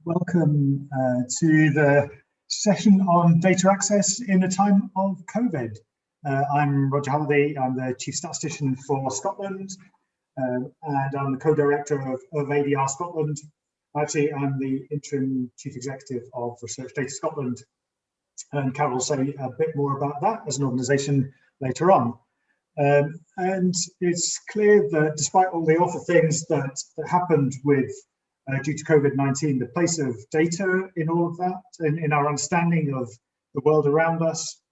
Welcome to the session on data access in a time of COVID. I'm Roger Halliday, I'm the Chief Statistician for Scotland, and I'm the co-director of ADR Scotland. Actually, I'm the interim Chief Executive of Research DataScotland, and Carole will say a bit more about that as an organisation later on. And it's clear that despite all the awful things that happened with due to COVID-19, the place of data in all of that, in our understanding of the world around us,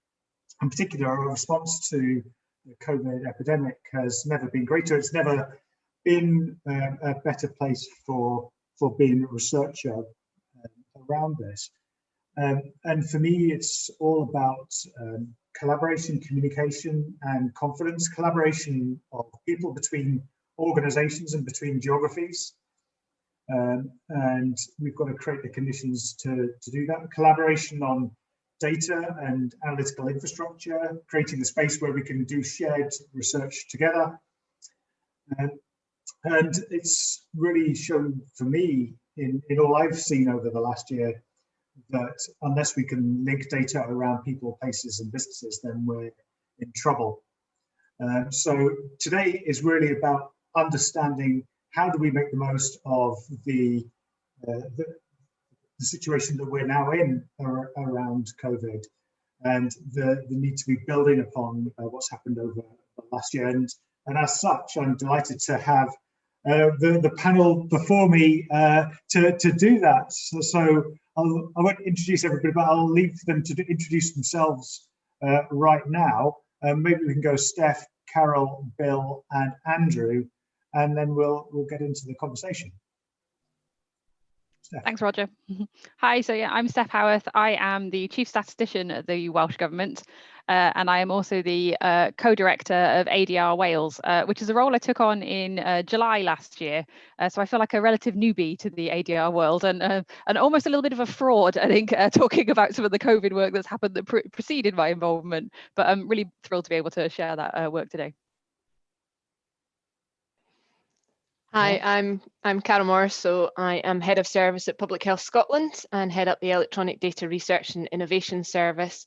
in particular our response to the COVID epidemic, has never been greater. It's never been a better place for being a researcher around this. And for me, it's all about collaboration, communication, and confidence, collaboration of people between organizations and between geographies. And we've got to create the conditions to do that. Collaboration on data and analytical infrastructure, creating the space where we can do shared research together. And it's really shown for me in all I've seen over the last year that unless we can link data around people, places and businesses, then we're in trouble. So today is really about understanding how do we make the most of the situation that we're now in around COVID, and the need to be building upon what's happened over the last year. And as such, I'm delighted to have the panel before me to do that. So I won't introduce everybody, but I'll leave them to introduce themselves right now. Maybe we can go Steph, Carole, Bill, and Andrew, and then we'll get into the conversation. Steph. Thanks, Roger. Hi, so yeah, I'm Steph Howarth. I am the Chief Statistician at the Welsh Government, and I am also the co-director of ADR Wales, which is a role I took on in July last year. So I feel like a relative newbie to the ADR world, and almost a little bit of a fraud, I think, talking about some of the COVID work that's happened that preceded my involvement. But I'm really thrilled to be able to share that work today. Hi, I'm Carole Morris, so I am Head of Service at Public Health Scotland and head up the Electronic Data Research and Innovation Service.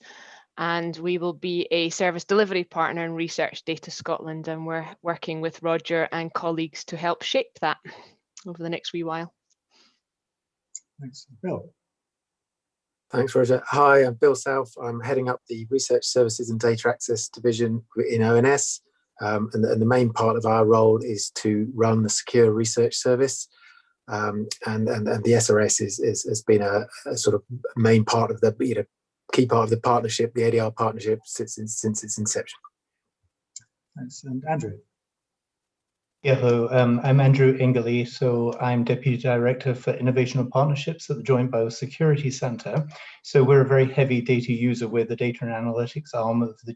And we will be a service delivery partner in Research Data Scotland, and we're working with Roger and colleagues to help shape that over the next wee while. Thanks. Bill. Thanks, Roger. Hi, I'm Bill South. I'm heading up the Research Services and Data Access Division in ONS. And the main part of our role is to run the secure research service, and the SRS has been a sort of main part of the key part of the partnership, the ADR partnership, since its inception. Thanks, and Andrew. Yeah, hello. I'm Andrew Ingley, so I'm Deputy Director for Innovation and Partnerships at the Joint Biosecurity Centre. So we're a very heavy data user. We're the data and analytics arm of the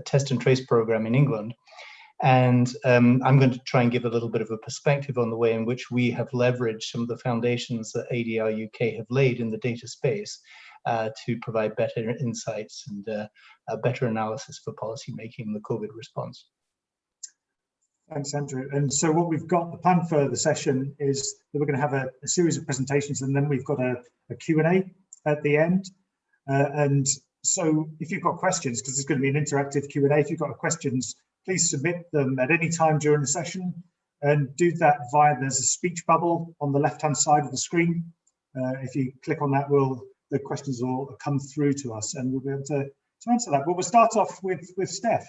test and trace program in England. And I'm going to try and give a little bit of a perspective on the way in which we have leveraged some of the foundations that ADR UK have laid in the data space to provide better insights and a better analysis for policy making in the COVID response. Thanks, Andrew. And so what we've got, the plan for the session is that we're going to have a series of presentations, and then we've got a Q&A at the end. And so if you've got questions, because it's going to be an interactive Q&A, if you've got questions, please submit them at any time during the session, and do that there's a speech bubble on the left-hand side of the screen. If you click on that, the questions will come through to us, and we'll be able to answer that. But we'll start off with Steph.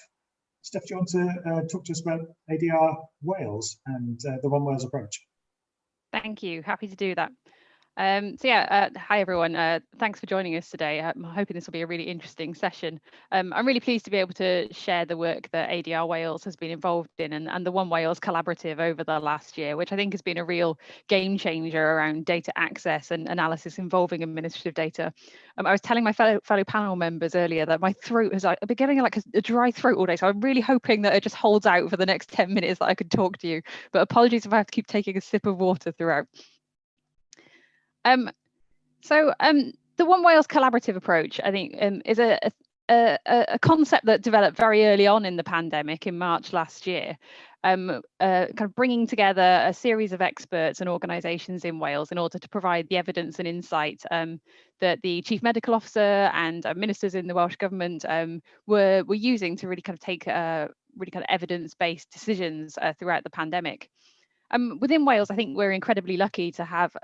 Steph, do you want to talk to us about ADR Wales and the One Wales approach? Thank you. Happy to do that. Hi everyone. Thanks for joining us today. I'm hoping this will be a really interesting session. I'm really pleased to be able to share the work that ADR Wales has been involved in and the One Wales collaborative over the last year, which I think has been a real game changer around data access and analysis involving administrative data. I was telling my fellow panel members earlier that my throat has, I've been getting like a dry throat all day, so I'm really hoping that it just holds out for the next 10 minutes that I could talk to you. But apologies if I have to keep taking a sip of water throughout. The One Wales collaborative approach, I think, is a a concept that developed very early on in the pandemic in March last year, kind of bringing together a series of experts and organisations in Wales in order to provide the evidence and insight that the Chief Medical Officer and ministers in the Welsh Government were using to really kind of take really kind of evidence-based decisions throughout the pandemic. Within Wales, I think we're incredibly lucky to have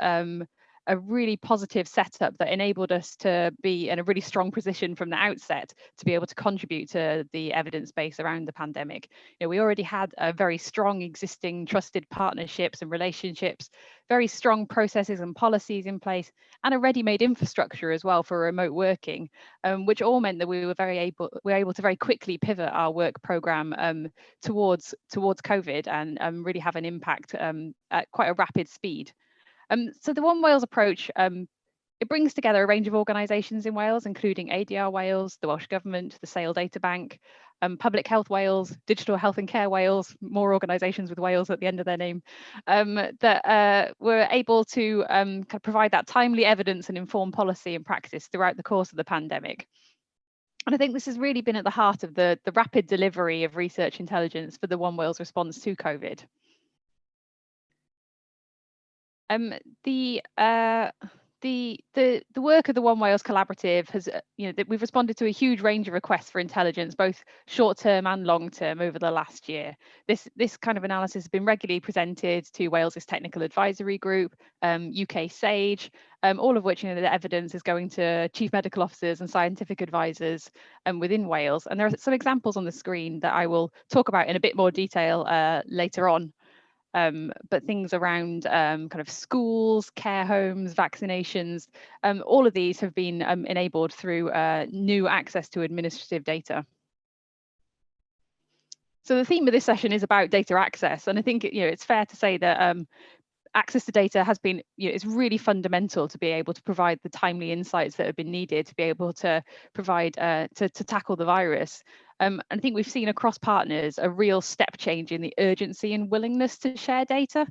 a really positive setup that enabled us to be in a really strong position from the outset to be able to contribute to the evidence base around the pandemic. You know, we already had a very strong existing trusted partnerships and relationships, very strong processes and policies in place, and a ready-made infrastructure as well for remote working, which all meant that we were able to very quickly pivot our work program towards COVID and really have an impact at quite a rapid speed. So the One Wales approach, it brings together a range of organisations in Wales, including ADR Wales, the Welsh Government, the Sale Data Bank, Public Health Wales, Digital Health and Care Wales, more organisations with Wales at the end of their name, that were able to kind of provide that timely evidence and inform policy and practice throughout the course of the pandemic. And I think this has really been at the heart of the rapid delivery of research intelligence for the One Wales response to COVID. The work of the One Wales Collaborative has, we've responded to a huge range of requests for intelligence, both short-term and long-term over the last year. This kind of analysis has been regularly presented to Wales's Technical Advisory Group, UK SAGE, all of which, the evidence is going to chief medical officers and scientific advisors within Wales. And there are some examples on the screen that I will talk about in a bit more detail later on. But things around kind of schools, care homes, vaccinations, all of these have been enabled through new access to administrative data. So the theme of this session is about data access, and I think it's fair to say that access to data has been, it's really fundamental to be able to provide the timely insights that have been needed to be able to provide to tackle the virus. And I think we've seen across partners a real step change in the urgency and willingness to share data.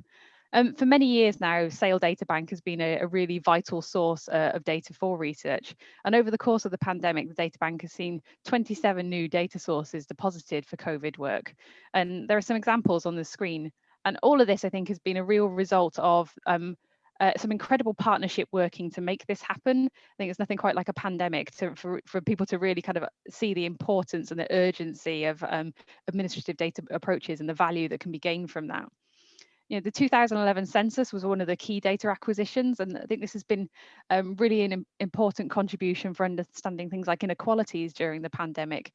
For many years now, Sale Data Bank has been a really vital source of data for research. And over the course of the pandemic, the data bank has seen 27 new data sources deposited for COVID work. And there are some examples on the screen. And all of this, I think, has been a real result of some incredible partnership working to make this happen. I think there's nothing quite like a pandemic for people to really kind of see the importance and the urgency of administrative data approaches and the value that can be gained from that. The 2011 census was one of the key data acquisitions, and I think this has been really an important contribution for understanding things like inequalities during the pandemic.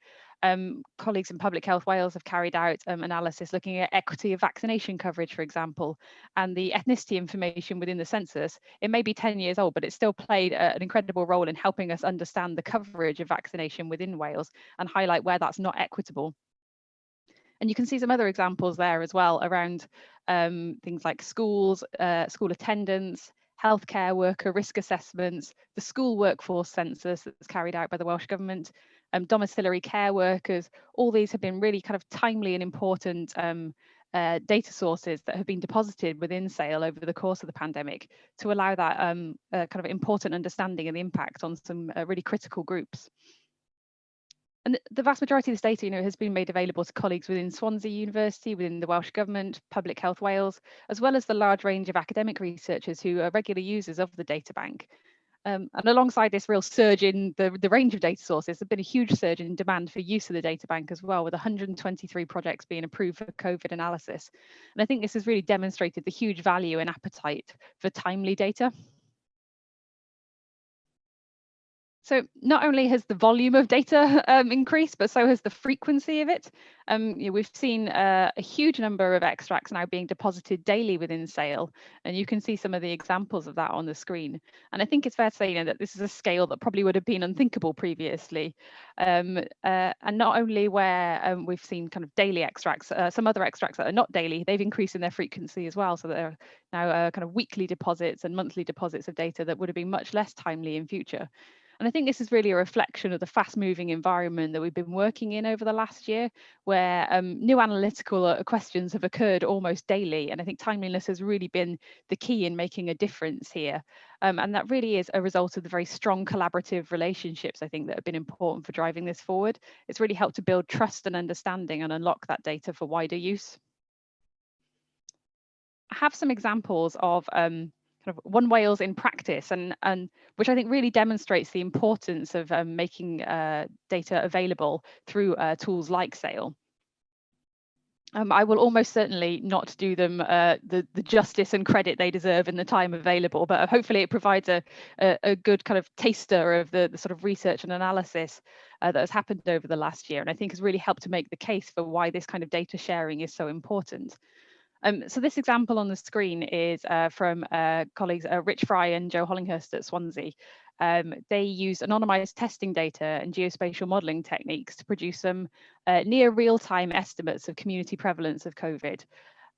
Colleagues in Public Health Wales have carried out analysis looking at equity of vaccination coverage, for example, and the ethnicity information within the census. It may be 10 years old, but it still played an incredible role in helping us understand the coverage of vaccination within Wales and highlight where that's not equitable. And you can see some other examples there as well around things like schools, school attendance, healthcare worker risk assessments, the school workforce census that's carried out by the Welsh Government, domiciliary care workers. All these have been really kind of timely and important data sources that have been deposited within Sale over the course of the pandemic to allow that kind of important understanding of the impact on some really critical groups. And the vast majority of this data, has been made available to colleagues within Swansea University, within the Welsh Government, Public Health Wales, as well as the large range of academic researchers who are regular users of the data bank. And alongside this real surge in the range of data sources, there's been a huge surge in demand for use of the data bank as well, with 123 projects being approved for COVID analysis. And I think this has really demonstrated the huge value and appetite for timely data. So not only has the volume of data increased, but so has the frequency of it. We've seen a huge number of extracts now being deposited daily within Sale, and you can see some of the examples of that on the screen. And I think it's fair to say, that this is a scale that probably would have been unthinkable previously. And not only where we've seen kind of daily extracts, some other extracts that are not daily, they've increased in their frequency as well. So there are now kind of weekly deposits and monthly deposits of data that would have been much less timely in future. And I think this is really a reflection of the fast-moving environment that we've been working in over the last year, where new analytical questions have occurred almost daily. And I think timeliness has really been the key in making a difference here. And that really is a result of the very strong collaborative relationships, I think, that have been important for driving this forward. It's really helped to build trust and understanding and unlock that data for wider use. I have some examples of kind of One Wales in practice, and which I think really demonstrates the importance of making data available through tools like SAIL. I will almost certainly not do them the justice and credit they deserve in the time available, but hopefully it provides a good kind of taster of the sort of research and analysis that has happened over the last year, and I think has really helped to make the case for why this kind of data sharing is so important. So this example on the screen is from colleagues Rich Fry and Joe Hollinghurst at Swansea. They used anonymized testing data and geospatial modelling techniques to produce some near real-time estimates of community prevalence of COVID.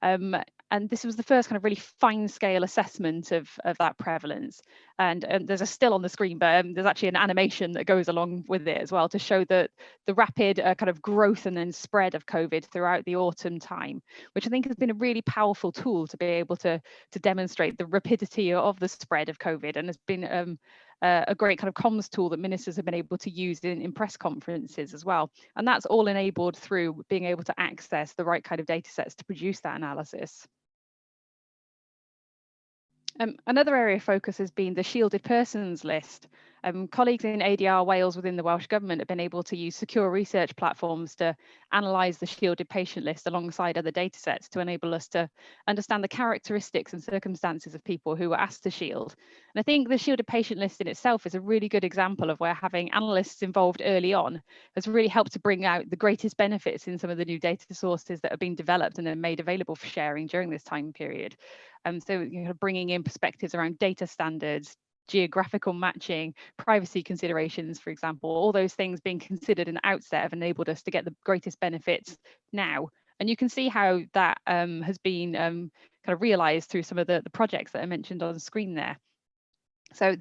And this was the first kind of really fine-scale assessment of that prevalence. And there's a still on the screen, but there's actually an animation that goes along with it as well to show that the rapid kind of growth and then spread of COVID throughout the autumn time, which I think has been a really powerful tool to be able to demonstrate the rapidity of the spread of COVID, and has been a great kind of comms tool that ministers have been able to use in press conferences as well. And that's all enabled through being able to access the right kind of data sets to produce that analysis. Another area of focus has been the shielded persons list. Colleagues in ADR Wales within the Welsh Government have been able to use secure research platforms to analyse the shielded patient list alongside other data sets to enable us to understand the characteristics and circumstances of people who were asked to shield. And I think the shielded patient list in itself is a really good example of where having analysts involved early on has really helped to bring out the greatest benefits in some of the new data sources that have been developed and then made available for sharing during this time period. So bringing in perspectives around data standards, geographical matching, privacy considerations, for example, all those things being considered in the outset have enabled us to get the greatest benefits now. And you can see how that has been kind of realised through some of the projects that I mentioned on the screen there. So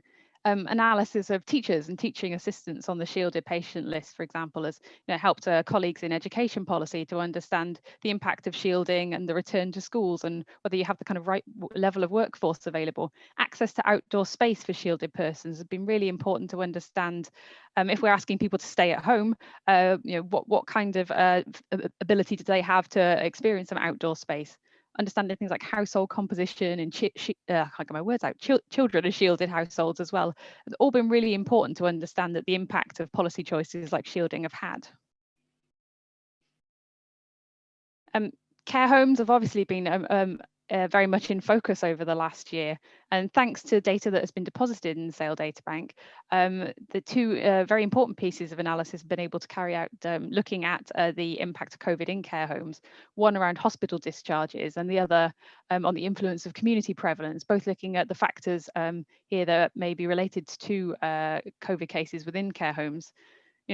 analysis of teachers and teaching assistants on the shielded patient list, for example, has helped colleagues in education policy to understand the impact of shielding and the return to schools and whether you have the kind of right level of workforce available. Access to outdoor space for shielded persons has been really important to understand. If we're asking people to stay at home, what kind of ability do they have to experience some outdoor space? Understanding things like household composition and I can't get my words out, children in shielded households as well, has all been really important to understand that the impact of policy choices like shielding have had. Care homes have obviously been very much in focus over the last year, and thanks to data that has been deposited in the SAIL data bank, the two very important pieces of analysis have been able to carry out looking at the impact of COVID in care homes, one around hospital discharges and the other on the influence of community prevalence, both looking at the factors here that may be related to COVID cases within care homes.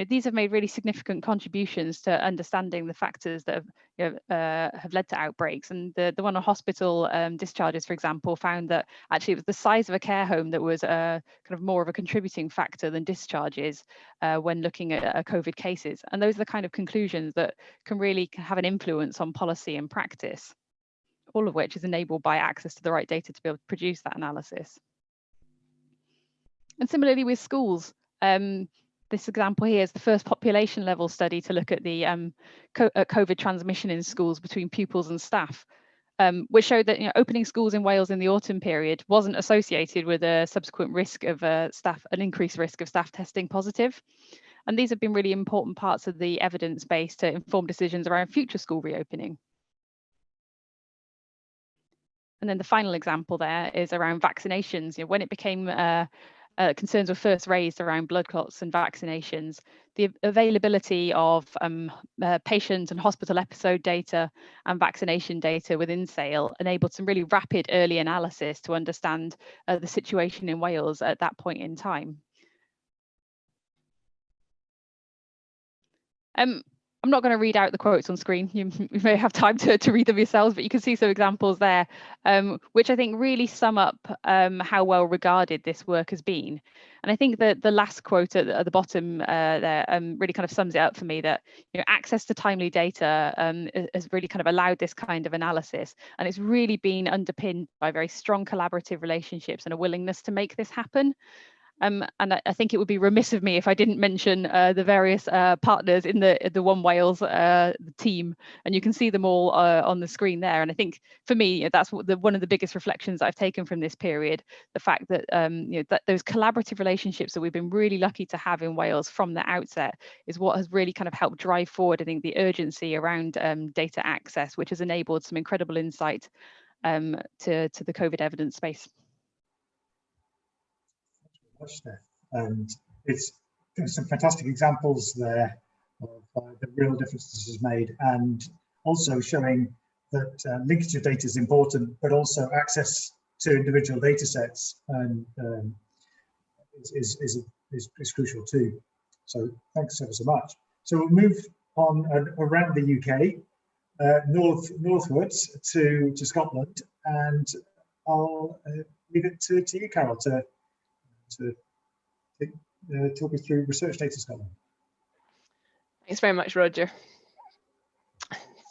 These have made really significant contributions to understanding the factors that have led to outbreaks. And the one on hospital discharges, for example, found that actually it was the size of a care home that was kind of more of a contributing factor than discharges when looking at COVID cases. And those are the kind of conclusions that can really have an influence on policy and practice, all of which is enabled by access to the right data to be able to produce that analysis. And similarly with schools, this example here is the first population level study to look at the COVID transmission in schools between pupils and staff, which showed that opening schools in Wales in the autumn period wasn't associated with a subsequent risk of an increased risk of staff testing positive. And these have been really important parts of the evidence base to inform decisions around future school reopening. And then the final example there is around vaccinations. When it became concerns were first raised around blood clots and vaccinations, the availability of patient and hospital episode data and vaccination data within SAIL enabled some really rapid early analysis to understand the situation in Wales at that point in time. I'm I'm not going to read out the quotes on screen. You may have time to read them yourselves, but you can see some examples there, which I think really sum up how well regarded this work has been. And I think that the last quote at the bottom there really kind of sums it up for me, that access to timely data has really kind of allowed this kind of analysis, and it's really been underpinned by very strong collaborative relationships and a willingness to make this happen. And I think it would be remiss of me if I didn't mention the various partners in the One Wales team, and you can see them all on the screen there. And I think for me, that's one of the biggest reflections I've taken from this period, the fact that that those collaborative relationships that we've been really lucky to have in Wales from the outset is what has really kind of helped drive forward, I think, the urgency around data access, which has enabled some incredible insight to the COVID evidence space. And it's some fantastic examples there of the real difference this has made, and also showing that linkage of data is important, but also access to individual data sets and is crucial too. So thanks ever so much. So we'll move on around the UK, northwards to Scotland, and I'll leave it to you, Carole, to talk us through Research Data Scotland. Thanks very much, Roger.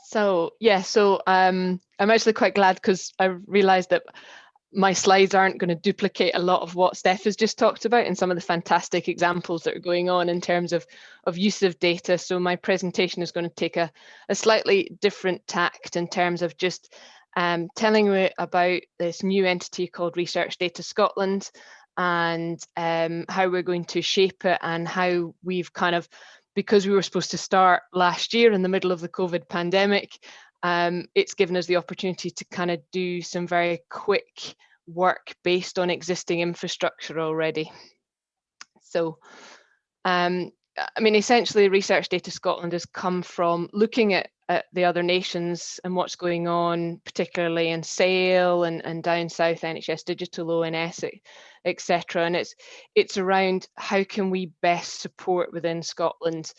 So yeah, I'm actually quite glad, because I realised that my slides aren't going to duplicate a lot of what Steph has just talked about and some of the fantastic examples that are going on in terms of use of data. So my presentation is going to take a slightly different tact in terms of just telling you about this new entity called Research Data Scotland, and how we're going to shape it, and how we've kind of, because we were supposed to start last year in the middle of the COVID pandemic, it's given us the opportunity to kind of do some very quick work based on existing infrastructure already. So, I mean, essentially, Research Data Scotland has come from looking at the other nations and what's going on, particularly in SAIL and down south, NHS Digital, ONS, etc. And it's around how can we best support within Scotland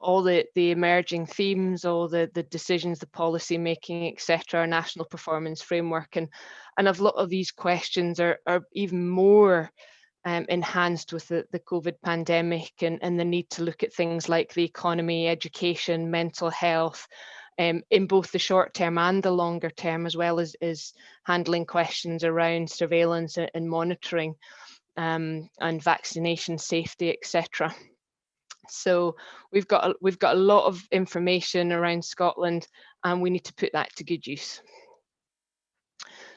all the emerging themes, all the decisions, the policy making, etc. Our national performance framework, and a lot of these questions are even more enhanced with the COVID pandemic, and the need to look at things like the economy, education, mental health, in both the short term and the longer term, as well as handling questions around surveillance and monitoring, and vaccination safety, etc. So we've got a lot of information around Scotland, and we need to put that to good use.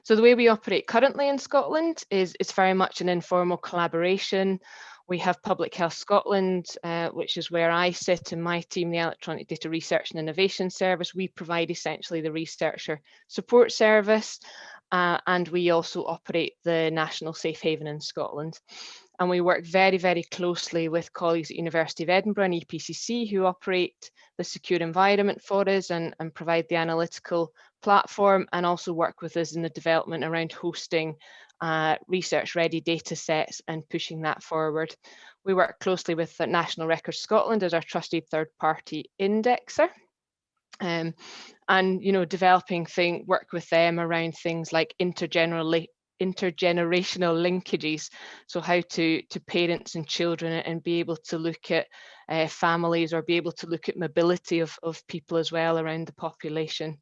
So the way we operate currently in Scotland is it's very much an informal collaboration. We have Public Health Scotland, which is where I sit in my team, the Electronic Data Research and Innovation Service. We provide essentially the researcher support service, and we also operate the National Safe Haven in Scotland. And we work very, very closely with colleagues at University of Edinburgh and EPCC, who operate the secure environment for us and provide the analytical platform, and also work with us in the development around hosting research ready data sets and pushing that forward. We work closely with National Records Scotland as our trusted third party indexer, and developing work with them around things like intergenerational linkages, so how to parents and children, and be able to look at families, or be able to look at mobility of people as well around the population.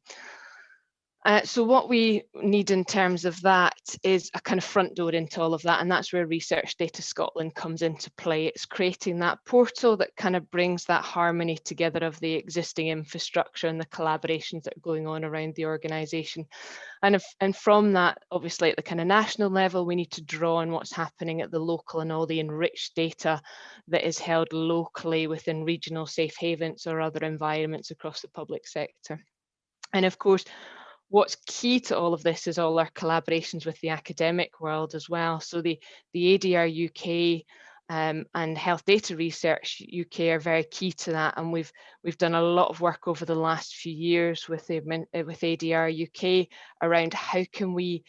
So what we need in terms of that is a kind of front door into all of that, and that's where Research Data Scotland comes into play. It's creating that portal that kind of brings that harmony together of the existing infrastructure and the collaborations that are going on around the organisation. And from that, obviously at the kind of national level, we need to draw on what's happening at the local and all the enriched data that is held locally within regional safe havens or other environments across the public sector. And of course, what's key to all of this is all our collaborations with the academic world as well. So the ADR UK and Health Data Research UK are very key to that, and we've done a lot of work over the last few years with ADR UK around how can we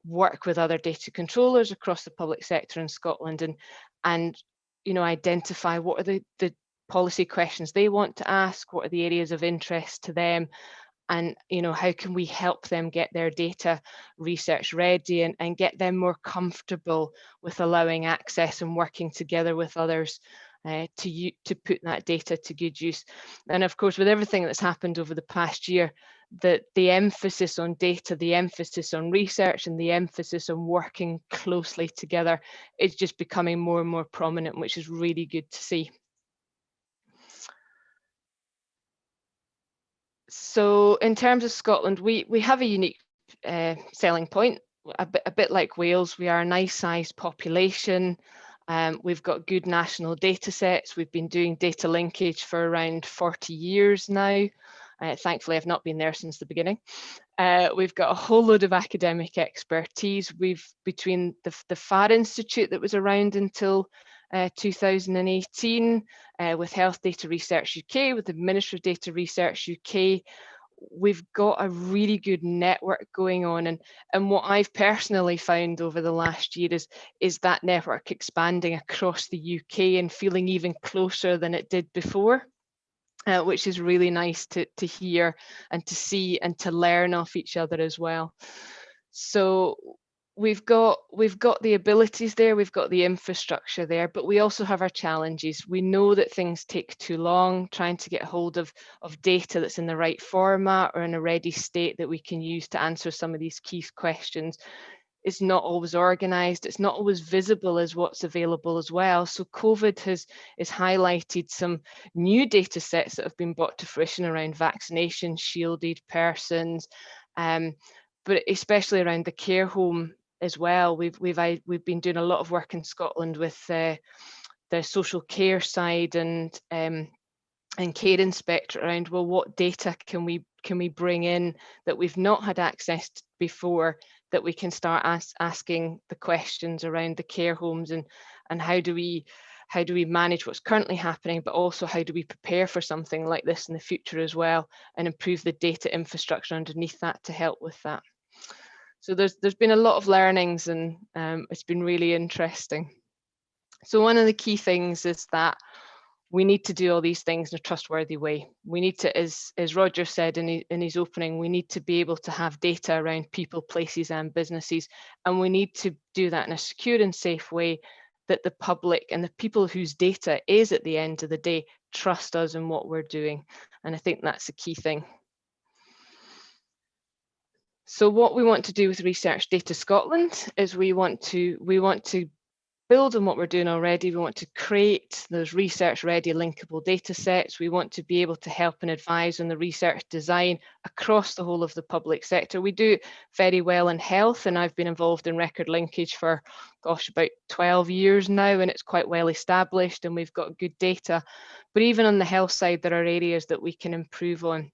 work with other data controllers across the public sector in Scotland, and identify what are the policy questions they want to ask, what are the areas of interest to them, and how can we help them get their data research ready and get them more comfortable with allowing access and working together with others to put that data to good use. And of course, with everything that's happened over the past year, the emphasis on data, the emphasis on research, and the emphasis on working closely together is just becoming more and more prominent, which is really good to see. So in terms of Scotland, we have a unique selling point. A bit like Wales, we are a nice sized population. We've got good national data sets. We've been doing data linkage for around 40 years now. Thankfully, I've not been there since the beginning. We've got a whole load of academic expertise. We've, between the FAR Institute that was around until 2018, with Health Data Research UK, with the Ministry of Data Research UK, we've got a really good network going on. And what I've personally found over the last year is that network expanding across the UK and feeling even closer than it did before. Which is really nice to hear and to see and to learn off each other as well. So we've got the abilities there, we've got the infrastructure there, but we also have our challenges. We know that things take too long, trying to get hold of data that's in the right format or in a ready state that we can use to answer some of these key questions. It's not always organized, it's not always visible as what's available as well. So COVID has highlighted some new data sets that have been brought to fruition around vaccination, shielded persons, but especially around the care home as well. We've been doing a lot of work in Scotland with the social care side and care inspector around, well, what data can we bring in that we've not had access to before, that we can start asking the questions around the care homes, and how do we manage what's currently happening, but also how do we prepare for something like this in the future as well, and improve the data infrastructure underneath that to help with that. So there's been a lot of learnings, and it's been really interesting. So one of the key things is that we need to do all these things in a trustworthy way. We need to, as Roger said in his opening, we need to be able to have data around people, places and businesses, and we need to do that in a secure and safe way that the public and the people whose data is at the end of the day trust us in what we're doing. And I think that's a key thing. So what we want to do with Research Data Scotland is we want to build on what we're doing already. We want to create those research-ready linkable data sets. We want to be able to help and advise on the research design across the whole of the public sector. We do very well in health, and I've been involved in record linkage for, gosh, about 12 years now, and it's quite well established, and we've got good data. But even on the health side, there are areas that we can improve on.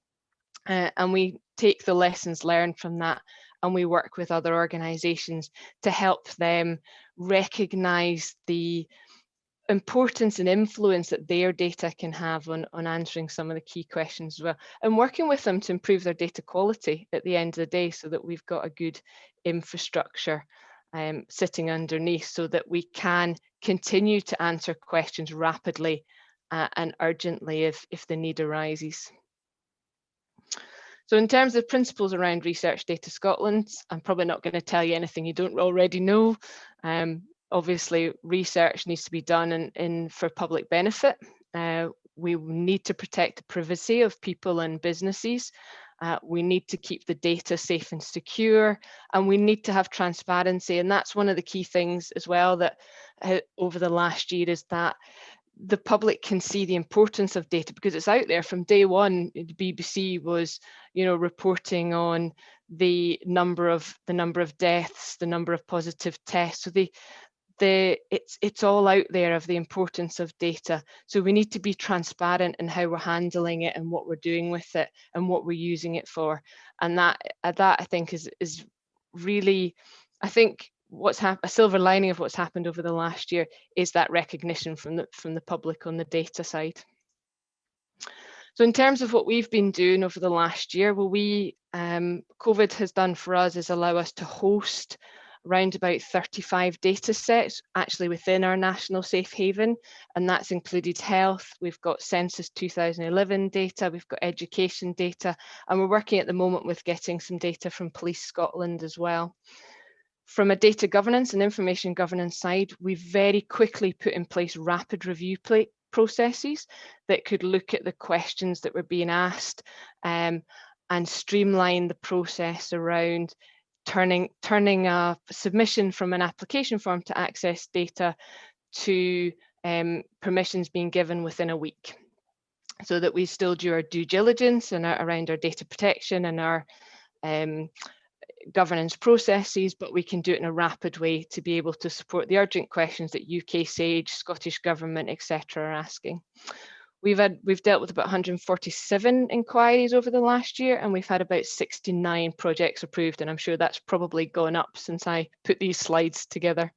And we take the lessons learned from that, and we work with other organisations to help them recognise the importance and influence that their data can have on answering some of the key questions as well, and working with them to improve their data quality at the end of the day, so that we've got a good infrastructure sitting underneath, so that we can continue to answer questions rapidly and urgently if the need arises. So in terms of principles around Research Data Scotland, I'm probably not going to tell you anything you don't already know. Obviously, research needs to be done for public benefit. We need to protect the privacy of people and businesses. We need to keep the data safe and secure, and we need to have transparency. And that's one of the key things as well that over the last year, is that the public can see the importance of data, because it's out there from day one. The BBC was, reporting on the number of deaths, the number of positive tests. So it's all out there of the importance of data. So we need to be transparent in how we're handling it and what we're doing with it and what we're using it for. And that I think is really, I think, a silver lining of what's happened over the last year is that recognition from the public on the data side. So in terms of what we've been doing over the last year, well, COVID has done for us is allow us to host around about 35 data sets actually within our national safe haven, and that's included health. We've got census 2011 data, we've got education data, and we're working at the moment with getting some data from Police Scotland as well. From a data governance and information governance side, we very quickly put in place rapid review processes that could look at the questions that were being asked and streamline the process around turning a submission from an application form to access data to permissions being given within a week, so that we still do our due diligence and around our data protection and our governance processes, but we can do it in a rapid way to be able to support the urgent questions that UK SAGE, Scottish Government, etc. are asking. We've dealt with about 147 inquiries over the last year, and we've had about 69 projects approved, and I'm sure that's probably gone up since I put these slides together.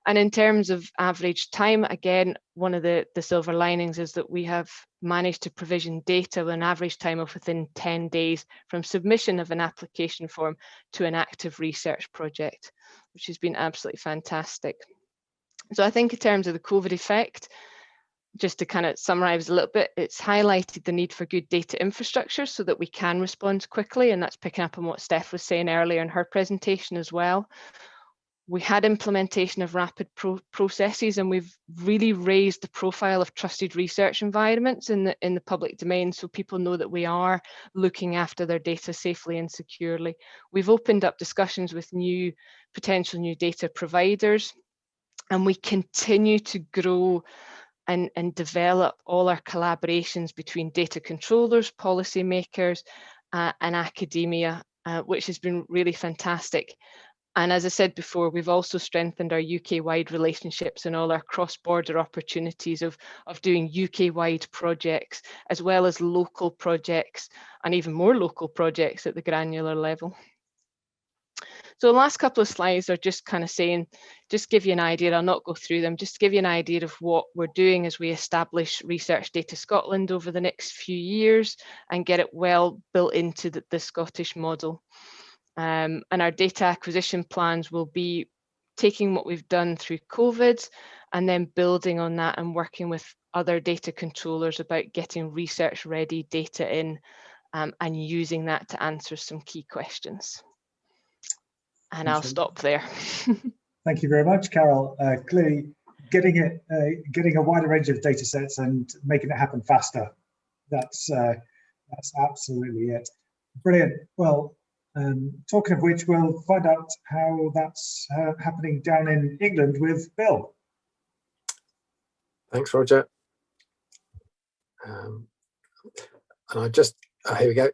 And in terms of average time, again, one of the silver linings is that we have managed to provision data with an average time of within 10 days from submission of an application form to an active research project, which has been absolutely fantastic. So I think in terms of the COVID effect, just to kind of summarize a little bit, it's highlighted the need for good data infrastructure so that we can respond quickly, and that's picking up on what Steph was saying earlier in her presentation as well. We had implementation of rapid processes, and we've really raised the profile of trusted research environments in the public domain, so people know that we are looking after their data safely and securely. We've opened up discussions with potential new data providers, and we continue to grow and develop all our collaborations between data controllers, policymakers, and academia, which has been really fantastic. And as I said before, we've also strengthened our UK-wide relationships and all our cross-border opportunities of doing UK-wide projects, as well as local projects, and even more local projects at the granular level. So the last couple of slides are just kind of saying, just give you an idea, I'll not go through them, just to give you an idea of what we're doing as we establish Research Data Scotland over the next few years and get it well built into the Scottish model. And our data acquisition plans will be taking what we've done through COVID and then building on that and working with other data controllers about getting research ready data in and using that to answer some key questions. And I'll stop there. Thank you very much, Carole. Clearly, getting a wider range of data sets and making it happen faster, that's absolutely it. Brilliant. Well, talking of which, we'll find out how that's happening down in England with Bill. Thanks, Roger. And I just, here we go.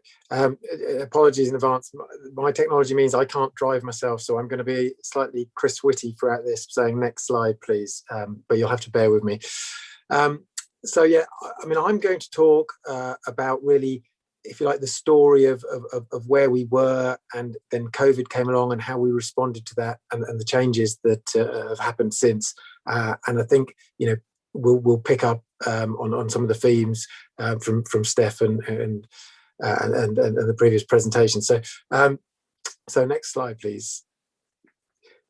Apologies in advance. My technology means I can't drive myself, so I'm going to be slightly Chris Whitty throughout this, saying next slide, please. But you'll have to bear with me. So yeah, I mean, I'm going to talk about really, if you like, the story of where we were, and then COVID came along and how we responded to that, and the changes that have happened since. And I think, you know, we'll pick up on some of the themes from Steph and the previous presentation. So so next slide, please.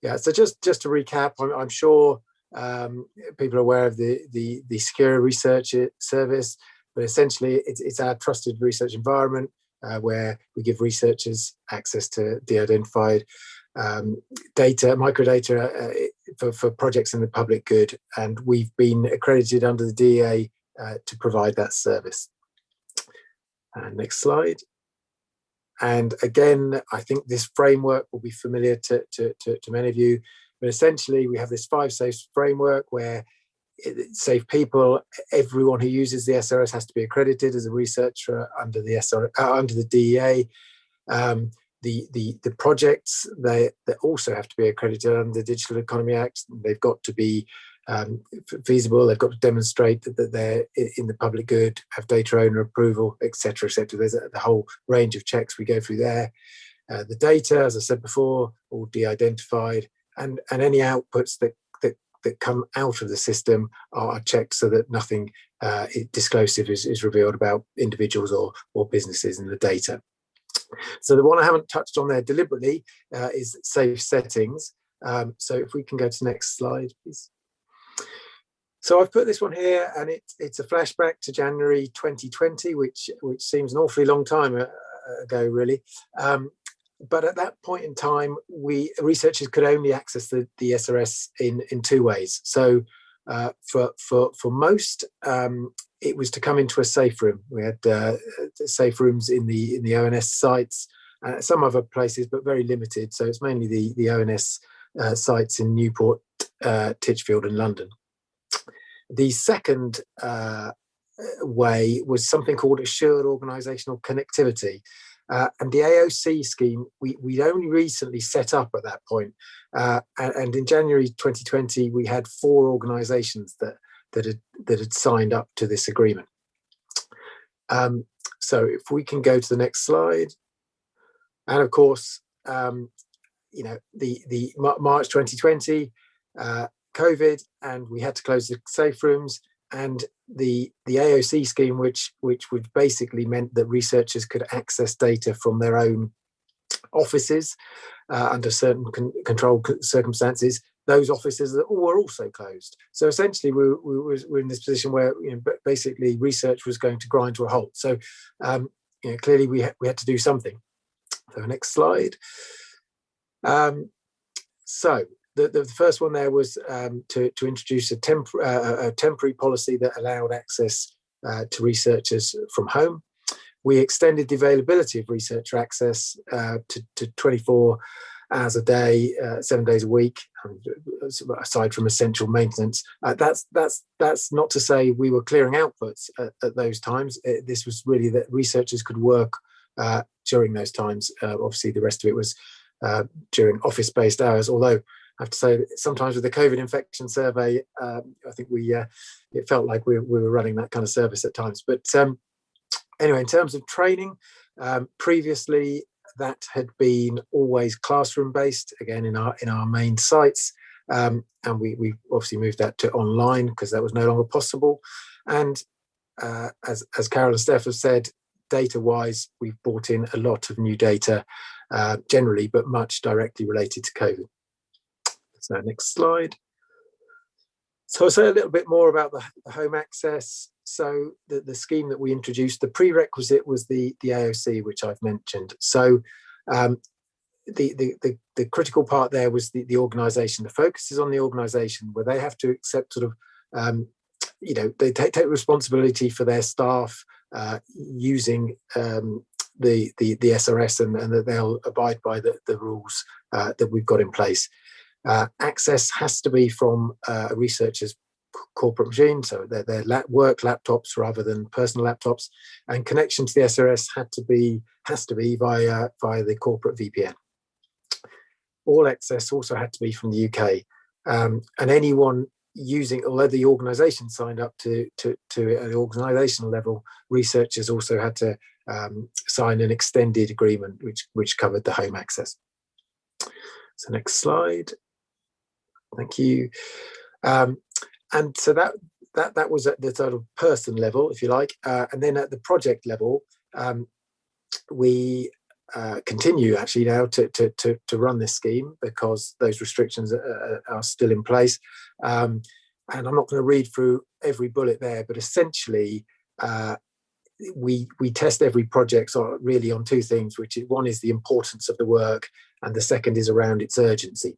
Yeah. So just to recap, I'm sure people are aware of the Secure Research Service. But essentially, it's our trusted research environment where we give researchers access to de-identified data, microdata for projects in the public good. And we've been accredited under the DEA to provide that service. Next slide. And again, I think this framework will be familiar to many of you. But essentially, we have this 5 SAFE framework where safe people, everyone who uses the SRS has to be accredited as a researcher under the under the DEA. The projects, they also have to be accredited under the Digital Economy Act. They've got to be feasible. They've got to demonstrate that they're in the public good, have data owner approval, etc., etc. There's the whole range of checks we go through there. The data, as I said before, all de-identified, and any outputs that come out of the system are checked so that nothing disclosive is revealed about individuals or businesses in the data. So the one I haven't touched on there deliberately is safe settings. So if we can go to the next slide, please. So I've put this one here, and it's a flashback to January 2020, which seems an awfully long time ago, really. But at that point in time, researchers could only access the SRS in two ways. So for most, it was to come into a safe room. We had safe rooms in the ONS sites, some other places, but very limited. So it's mainly the ONS sites in Newport, Titchfield, and London. The second way was something called assured organisational connectivity. And the AOC scheme, we'd only recently set up at that point. And in January 2020, we had 4 organisations that had signed up to this agreement. So if we can go to the next slide. And of course, you know, the March 2020, COVID, and we had to close the safe rooms, and the AOC scheme, which would basically meant that researchers could access data from their own offices under certain controlled circumstances. Those offices were also closed. So essentially, we're in this position where, you know, basically research was going to grind to a halt. So you know, clearly we had to do something. So next slide. So the first one there was to introduce a temporary policy that allowed access to researchers from home. We extended the availability of researcher access to 24 hours a day, 7 days a week, aside from essential maintenance. That's not to say we were clearing outputs at those times. This was really that researchers could work during those times. Obviously, the rest of it was during office-based hours, although I have to say that sometimes with the COVID infection survey, I think it felt like we were running that kind of service at times. But anyway, in terms of training, previously that had been always classroom based, again in our main sites, and we obviously moved that to online because that was no longer possible. And as Carole and Steph have said, data wise, we've brought in a lot of new data generally, but much directly related to COVID. So next slide. So I'll say a little bit more about the home access. So the scheme that we introduced, the prerequisite was the AOC, which I've mentioned. So the critical part there was the organisation. The focus is on the organisation, where they have to accept sort of, you know, they take responsibility for their staff using the SRS, and that they'll abide by the rules that we've got in place. Access has to be from a researcher's corporate machine, so they're work laptops rather than personal laptops, and connection to the SRS has to be via the corporate VPN. All access also had to be from the UK, and anyone using, although the organisation signed up to an organisational level, researchers also had to sign an extended agreement which covered the home access. So next slide. Thank you. And so that was at the sort of person level, if you like, and then at the project level, we continue actually now to run this scheme because those restrictions are still in place. And I'm not going to read through every bullet there, but essentially we test every project really on 2 things, which is, one is the importance of the work, and the second is around its urgency.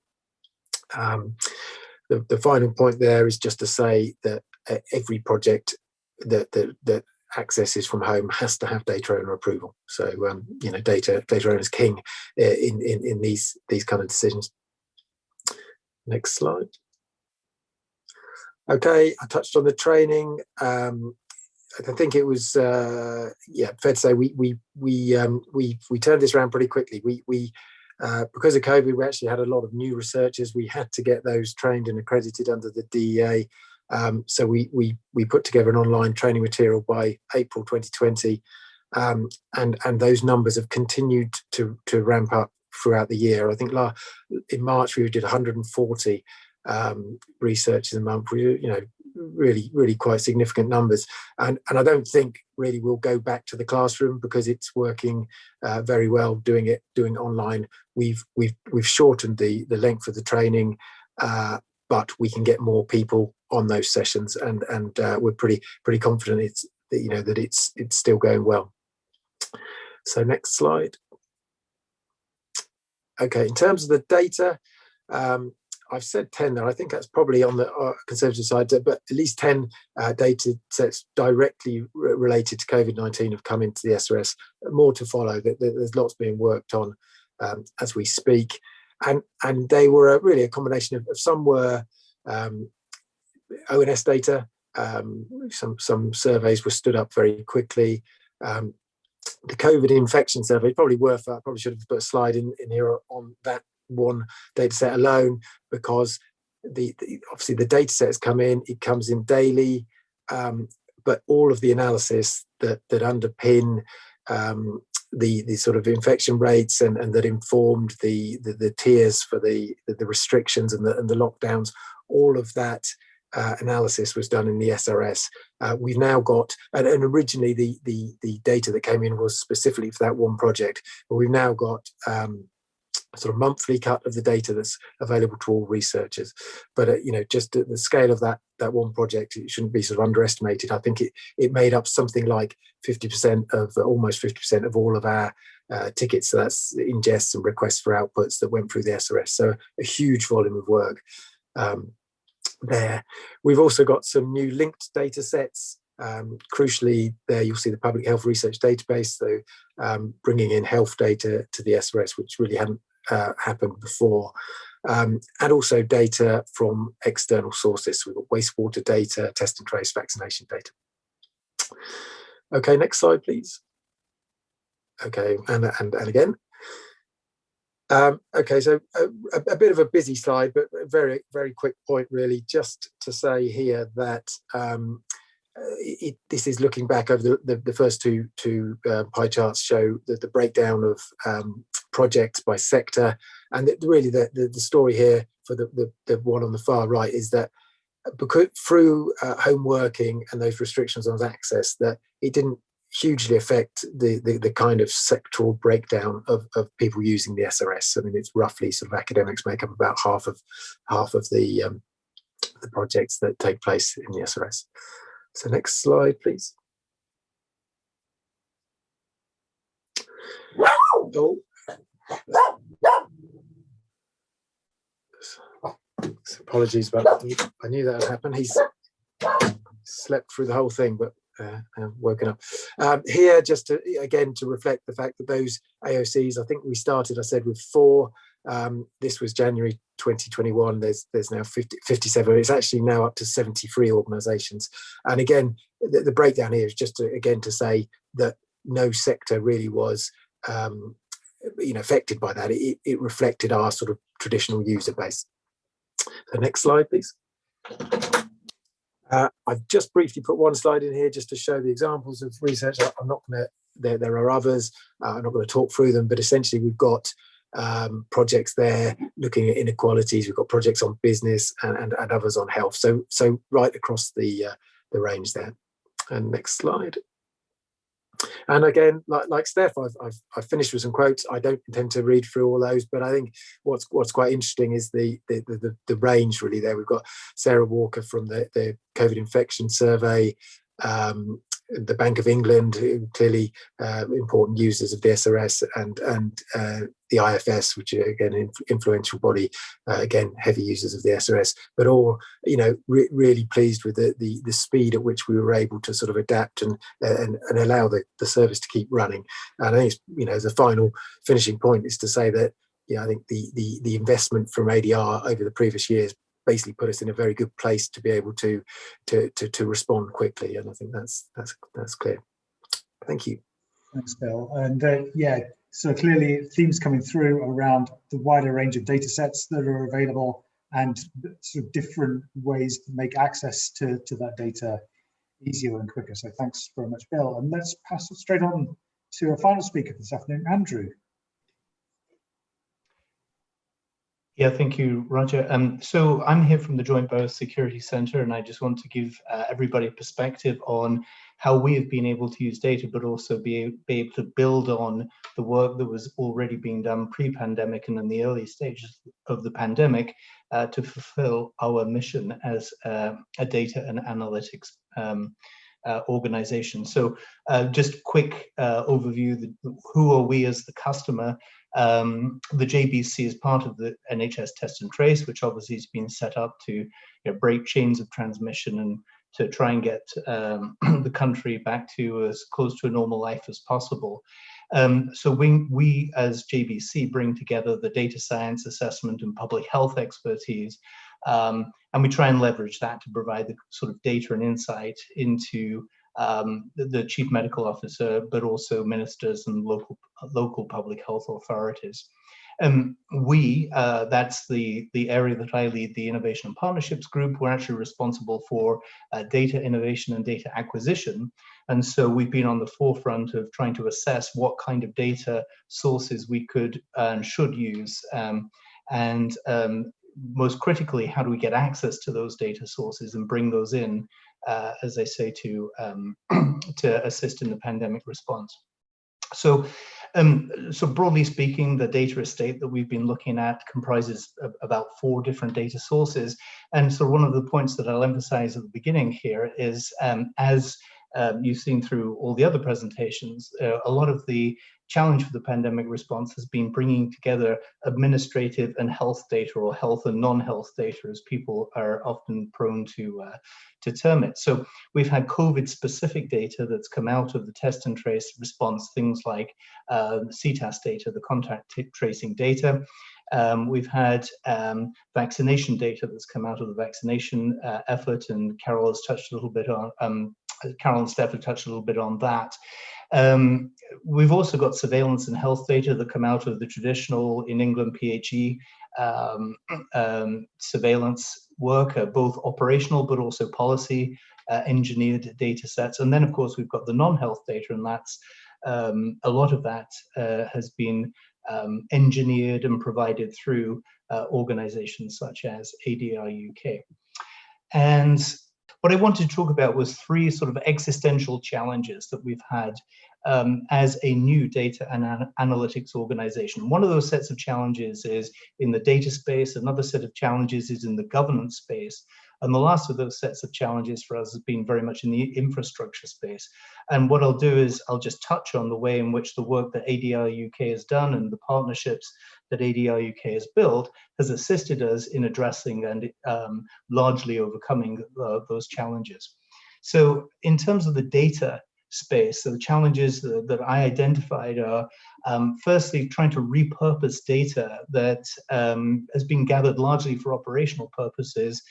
The final point there is just to say that every project that accesses from home has to have data owner approval. So you know, data owner is king in these kind of decisions. Next slide. Okay, I touched on the training. I think it was fair to say we turned this around pretty quickly. We because of COVID, we actually had a lot of new researchers. We had to get those trained and accredited under the DEA. So we put together an online training material by April 2020, and those numbers have continued to ramp up throughout the year. I think in March we did 140 researchers a month. really quite significant numbers. And I don't think really we'll go back to the classroom because it's working very well doing online. We've shortened the length of the training, but we can get more people on those sessions, and we're pretty confident it's still going well. So next slide. Okay, in terms of the data, I've said 10 there. I think that's probably on the conservative side, but at least 10 data sets directly related to COVID-19 have come into the SRS. More to follow. There's lots being worked on as we speak, and they were really a combination of some were ONS data. Some surveys were stood up very quickly. The COVID infection survey, probably worth that. I probably should have put a slide in here on that one data set alone, because obviously the data set has come in, it comes in daily, but all of the analysis that underpin the sort of infection rates and that informed the tiers for the restrictions and the lockdowns, all of that analysis was done in the SRS. We've now got, and originally the data that came in was specifically for that one project, but we've now got sort of monthly cut of the data that's available to all researchers. But just the scale of that one project, it shouldn't be sort of underestimated. I think it made up something like 50% of almost 50% of all of our tickets. So that's ingests and requests for outputs that went through the SRS. So a huge volume of work there. We've also got some new linked data sets. Crucially, there you'll see the public health research database, so bringing in health data to the SRS, which really hadn't happened before, and also data from external sources. So we've got wastewater data, test and trace, vaccination data. Okay, next slide, please. Okay, and again. Okay, so a bit of a busy slide, but a very quick point, really, just to say here that this is looking back over the first two pie charts show the breakdown of projects by sector, and really the story here for the one on the far right is that because through home working and those restrictions on access, that it didn't hugely affect the kind of sectoral breakdown of people using the SRS. I mean, it's roughly sort of academics make up about half of the projects that take place in the SRS. So next slide, please. Oh. Apologies about that. I knew that would happen. He's slept through the whole thing, but woken up. Here, just to reflect the fact that those AOCs, I think we started, I said, with 4. This was January 2021. There's now 57. It's actually now up to 73 organisations. And again, the breakdown here is just to say that no sector really was affected by that. It reflected our sort of traditional user base. The next slide, please. I've just briefly put one slide in here just to show the examples of research. I'm not going to. There are others. I'm not going to talk through them, but essentially we've got projects there looking at inequalities. We've got projects on business and others on health. So right across the range there. And next slide. And again, like Steph, I've finished with some quotes. I don't intend to read through all those, but I think what's quite interesting is the range really there. We've got Sarah Walker from the COVID infection survey, the Bank of England, clearly important users of the SRS, and the IFS, which are again an influential body, again heavy users of the SRS, but all really pleased with the speed at which we were able to sort of adapt and allow the service to keep running. And I think as a final finishing point is to say that I think the investment from ADR over the previous years basically put us in a very good place to be able to respond quickly, and I think that's clear. Thank you. Thanks, Bill. And so clearly themes coming through around the wider range of data sets that are available and sort of different ways to make access to that data easier and quicker. So thanks very much, Bill. And let's pass it straight on to our final speaker this afternoon, Andrew. Yeah, thank you, Roger. So I'm here from the Joint Biosecurity Centre, and I just want to give everybody a perspective on how we have been able to use data, but also be able to build on the work that was already being done pre-pandemic and in the early stages of the pandemic to fulfill our mission as a data and analytics organization. So just quick overview, who are we as the customer? The JBC is part of the NHS Test and Trace, which obviously has been set up to break chains of transmission and to try and get the country back to as close to a normal life as possible. So we as JBC bring together the data science, assessment and public health expertise, and we try and leverage that to provide the sort of data and insight into the chief medical officer, but also ministers and local public health authorities. That's the area that I lead, the Innovation and Partnerships Group. We're actually responsible for data innovation and data acquisition. And so we've been on the forefront of trying to assess what kind of data sources we could and should use. And most critically, how do we get access to those data sources and bring those in, as I say, to assist in the pandemic response. So broadly speaking, the data estate that we've been looking at comprises about 4 different data sources. And so one of the points that I'll emphasize at the beginning here is, as you've seen through all the other presentations, a lot of the challenge for the pandemic response has been bringing together administrative and health data, or health and non-health data, as people are often prone to term it. So we've had COVID-specific data that's come out of the test and trace response, things like CTAS data, the contact tracing data. We've had vaccination data that's come out of the vaccination effort, and Carole has touched a little bit on, Carole and Steph have touched a little bit on that. We've also got surveillance and health data that come out of the traditional, in England, PHE surveillance work, both operational but also policy engineered data sets. And then, of course, we've got the non-health data, and that's a lot of that has been engineered and provided through organizations such as ADR UK. And what I wanted to talk about was 3 sort of existential challenges that we've had as a new data and analytics organization. One of those sets of challenges is in the data space, another set of challenges is in the governance space, and the last of those sets of challenges for us has been very much in the infrastructure space. And what I'll do is I'll just touch on the way in which the work that ADR UK has done and the partnerships that ADR UK has built has assisted us in addressing and largely overcoming those challenges. So in terms of the data space, so the challenges that I identified are firstly trying to repurpose data that has been gathered largely for operational purposes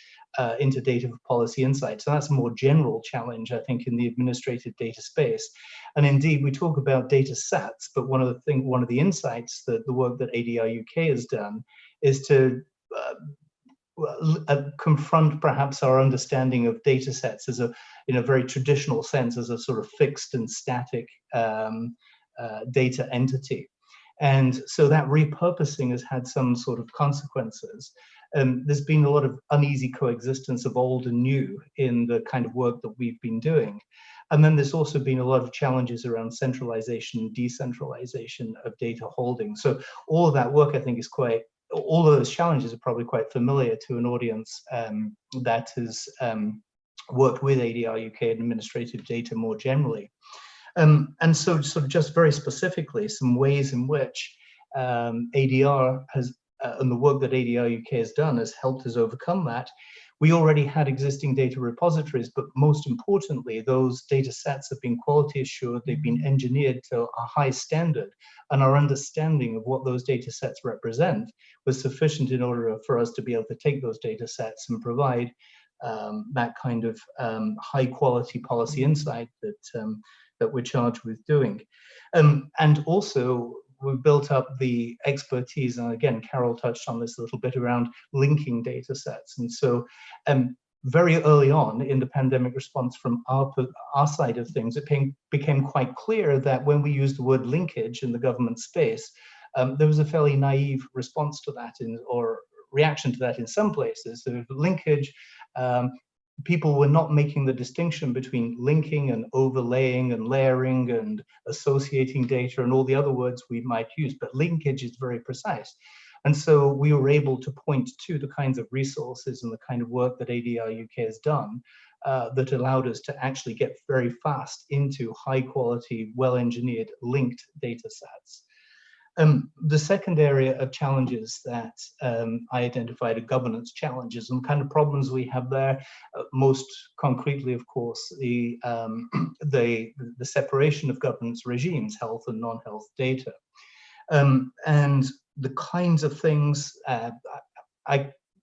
into data for policy insights. So that's a more general challenge, I think, in the administrative data space. And indeed, we talk about data sets, but one of the insights that the work that ADR UK has done is to confront perhaps our understanding of data sets as in a very traditional sense, as a sort of fixed and static data entity. And so that repurposing has had some sort of consequences. There's been a lot of uneasy coexistence of old and new in the kind of work that we've been doing. And then there's also been a lot of challenges around centralization and decentralization of data holding. So all of that work, I think, is quite, all of those challenges are probably quite familiar to an audience that has worked with ADR UK and administrative data more generally. And so sort of just very specifically, some ways in which ADR has, and the work that ADR UK has done has helped us overcome that. We already had existing data repositories, but most importantly, those data sets have been quality assured, they've been engineered to a high standard, and our understanding of what those data sets represent was sufficient in order for us to be able to take those data sets and provide that kind of high quality policy insight that we're charged with doing. And also, we've built up the expertise, and again, Carole touched on this a little bit, around linking data sets. And so very early on in the pandemic response from our side of things, it became quite clear that when we used the word linkage in the government space, there was a fairly naive response to that, or reaction to that in some places. So linkage, people were not making the distinction between linking and overlaying and layering and associating data and all the other words we might use, but linkage is very precise. And so we were able to point to the kinds of resources and the kind of work that ADR UK has done that allowed us to actually get very fast into high quality, well-engineered linked data sets. The second area of challenges that I identified are governance challenges and kind of problems we have there. Most concretely, of course, the separation of governance regimes, health and non-health data. And the kinds of things,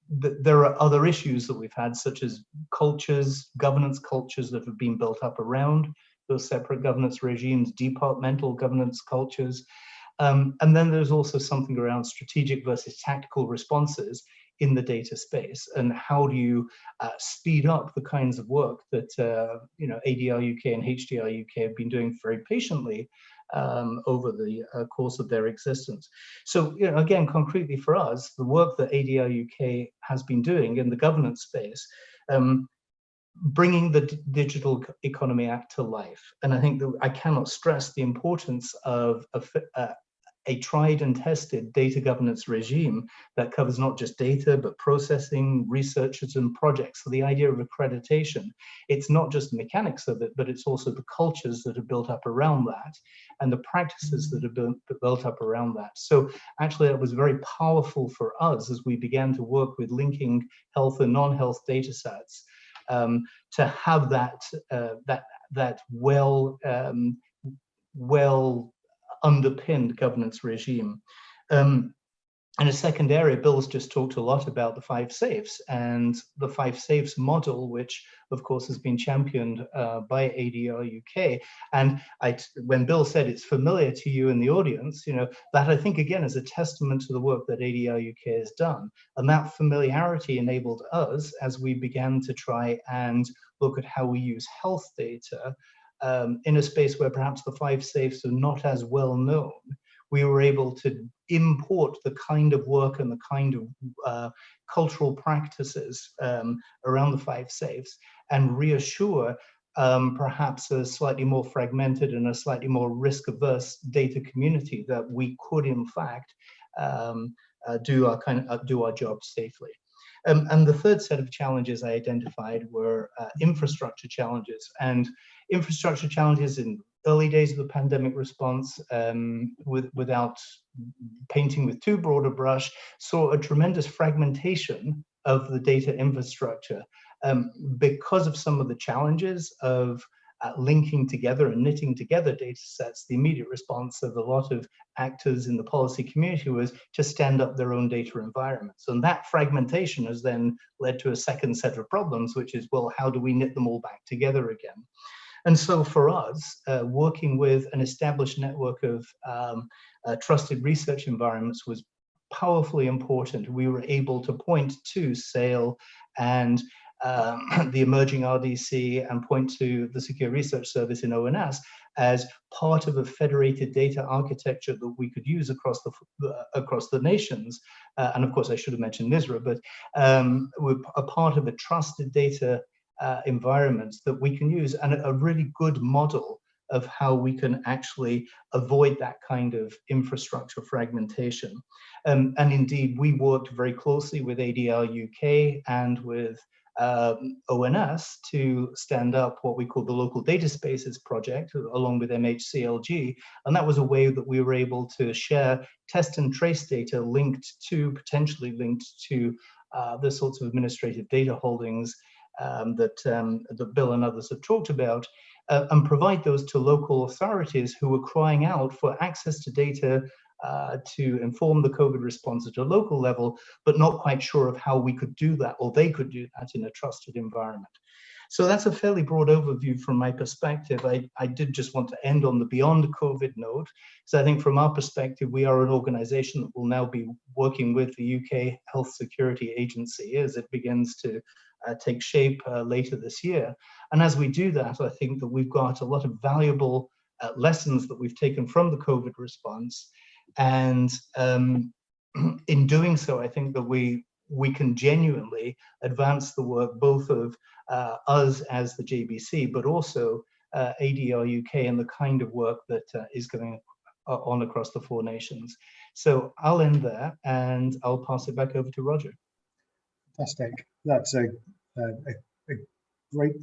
there are other issues that we've had, such as cultures, governance cultures that have been built up around those separate governance regimes, departmental governance cultures. And then there's also something around strategic versus tactical responses in the data space, and how do you speed up the kinds of work that ADR UK and HDR UK have been doing very patiently over the course of their existence. So, again, concretely for us, the work that ADR UK has been doing in the governance space, bringing the Digital Economy Act to life. And I think that I cannot stress the importance of a tried and tested data governance regime that covers not just data, but processing, researchers and projects. So the idea of accreditation, it's not just the mechanics of it, but it's also the cultures that are built up around that and the practices that are built up around that. So actually that was very powerful for us as we began to work with linking health and non-health data sets to have that well underpinned governance regime. And a second area, Bill's just talked a lot about the 5 safes and the 5 safes model, which of course has been championed by ADR UK. And when Bill said it's familiar to you in the audience, that I think again is a testament to the work that ADR UK has done. And that familiarity enabled us as we began to try and look at how we use health data in a space where perhaps the 5 safes are not as well known. We were able to import the kind of work and the kind of cultural practices around the 5 safes and reassure perhaps a slightly more fragmented and a slightly more risk-averse data community that we could in fact do our job safely. And the third set of challenges I identified were infrastructure challenges. And infrastructure challenges in early days of the pandemic response, without painting with too broad a brush, saw a tremendous fragmentation of the data infrastructure because of some of the challenges of linking together and knitting together data sets. The immediate response of a lot of actors in the policy community was to stand up their own data environments. And that fragmentation has then led to a second set of problems, which is, well, how do we knit them all back together again? And so for us, working with an established network of trusted research environments was powerfully important. We were able to point to SAIL and the emerging RDC and point to the Secure Research Service in ONS as part of a federated data architecture that we could use across the nations. And of course, I should have mentioned NISRA, but we're a part of a trusted data environments that we can use, and a really good model of how we can actually avoid that kind of infrastructure fragmentation. And indeed, we worked very closely with ADR UK and with ONS to stand up what we call the Local Data Spaces project, along with MHCLG. And that was a way that we were able to share test and trace data potentially linked to the sorts of administrative data holdings that Bill and others have talked about, and provide those to local authorities who were crying out for access to data to inform the COVID response at a local level, but not quite sure of how we could do that, or they could do that in a trusted environment. So that's a fairly broad overview from my perspective. I did just want to end on the beyond COVID note. So I think from our perspective, we are an organization that will now be working with the UK Health Security Agency as it begins to take shape later this year. And as we do that, I think that we've got a lot of valuable lessons that we've taken from the COVID response. And in doing so, I think that we we can genuinely advance the work both of us as the JBC, but also ADR UK and the kind of work that is going on across the 4 nations. So I'll end there and I'll pass it back over to Roger. Fantastic. That's a great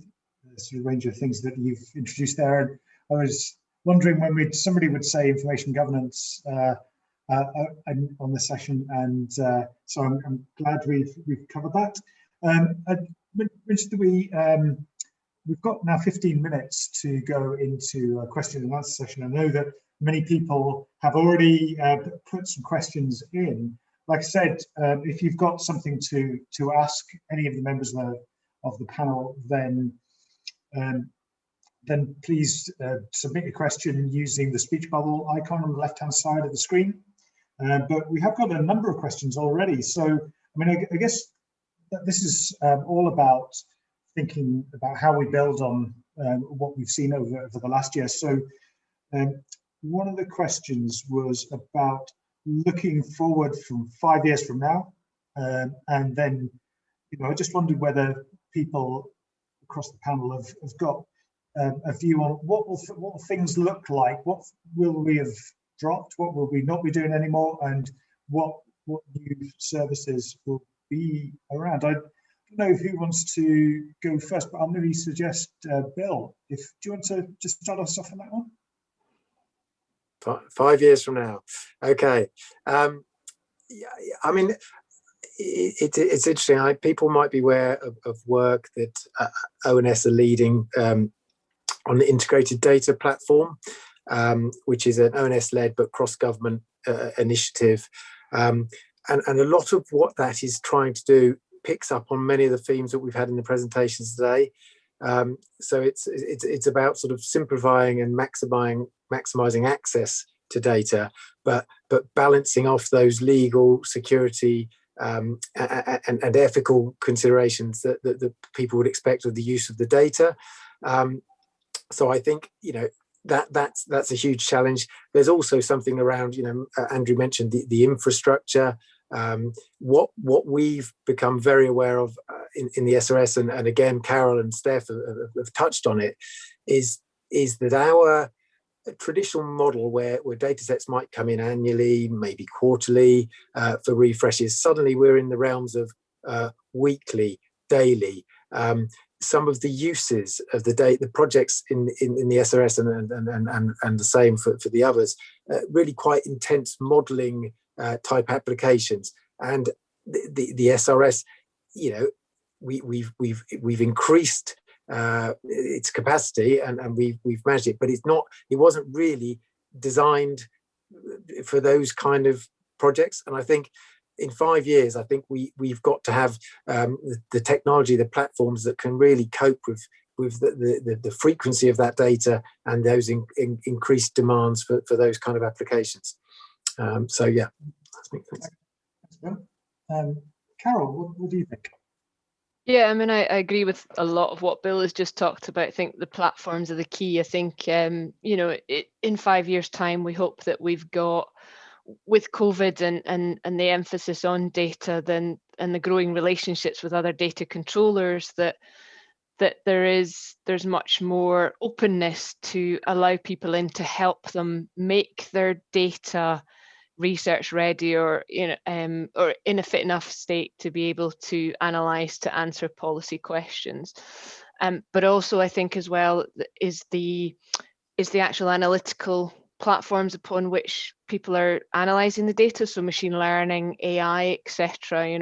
sort of range of things that you've introduced there. And I was wondering when somebody would say information governance on the session, and so I'm glad we've covered that. We've got now 15 minutes to go into a question and answer session. I know that many people have already put some questions in. Like I said, if you've got something to ask any of the members of the panel, then please submit your question using the speech bubble icon on the left-hand side of the screen. But we have got a number of questions already. So, I mean, I guess that this is all about thinking about how we build on what we've seen over the last year. So one of the questions was about looking forward from 5 years from now. And then, I just wondered whether people across the panel have got a view on what will things look like, what will we have dropped, what will we not be doing anymore, and what new services will be around. I don't know who wants to go first, but I'll maybe suggest Bill. Do you want to just start us off on that one? 5 years from now. Okay. Yeah, I mean, it's interesting. People might be aware of work that ONS are leading on the integrated data platform, which is an ONS-led but cross-government initiative. And a lot of what that is trying to do picks up on many of the themes that we've had in the presentations today. So it's about sort of simplifying and maximizing access to data, but balancing off those legal, security, and ethical considerations that people would expect of the use of the data. So I think that's a huge challenge. There's also something around, Andrew mentioned the infrastructure. What we've become very aware of in the SRS, and again, Carole and Steph have touched on it, is that our traditional model where data sets might come in annually, maybe quarterly for refreshes, suddenly we're in the realms of weekly, daily. Some of the uses of the projects in the SRS and the same for the others, really quite intense modelling type applications. And the SRS, we've increased its capacity and we've managed it, but it wasn't really designed for those kind of projects. And I think in 5 years, I think we've got to have the technology, the platforms that can really cope with the frequency of that data and those increased demands for those kind of applications. So yeah, that's me. Thanks. Carole, what do you think? Yeah, I mean, I agree with a lot of what Bill has just talked about. I think the platforms are the key. I think, in 5 years' time, we hope that we've got, with COVID and the emphasis on data and the growing relationships with other data controllers, that there's much more openness to allow people in to help them make their data research ready or in a fit enough state to be able to analyze, to answer policy questions. But also I think as well is the actual analytical platforms upon which people are analyzing the data, so machine learning, AI, etc.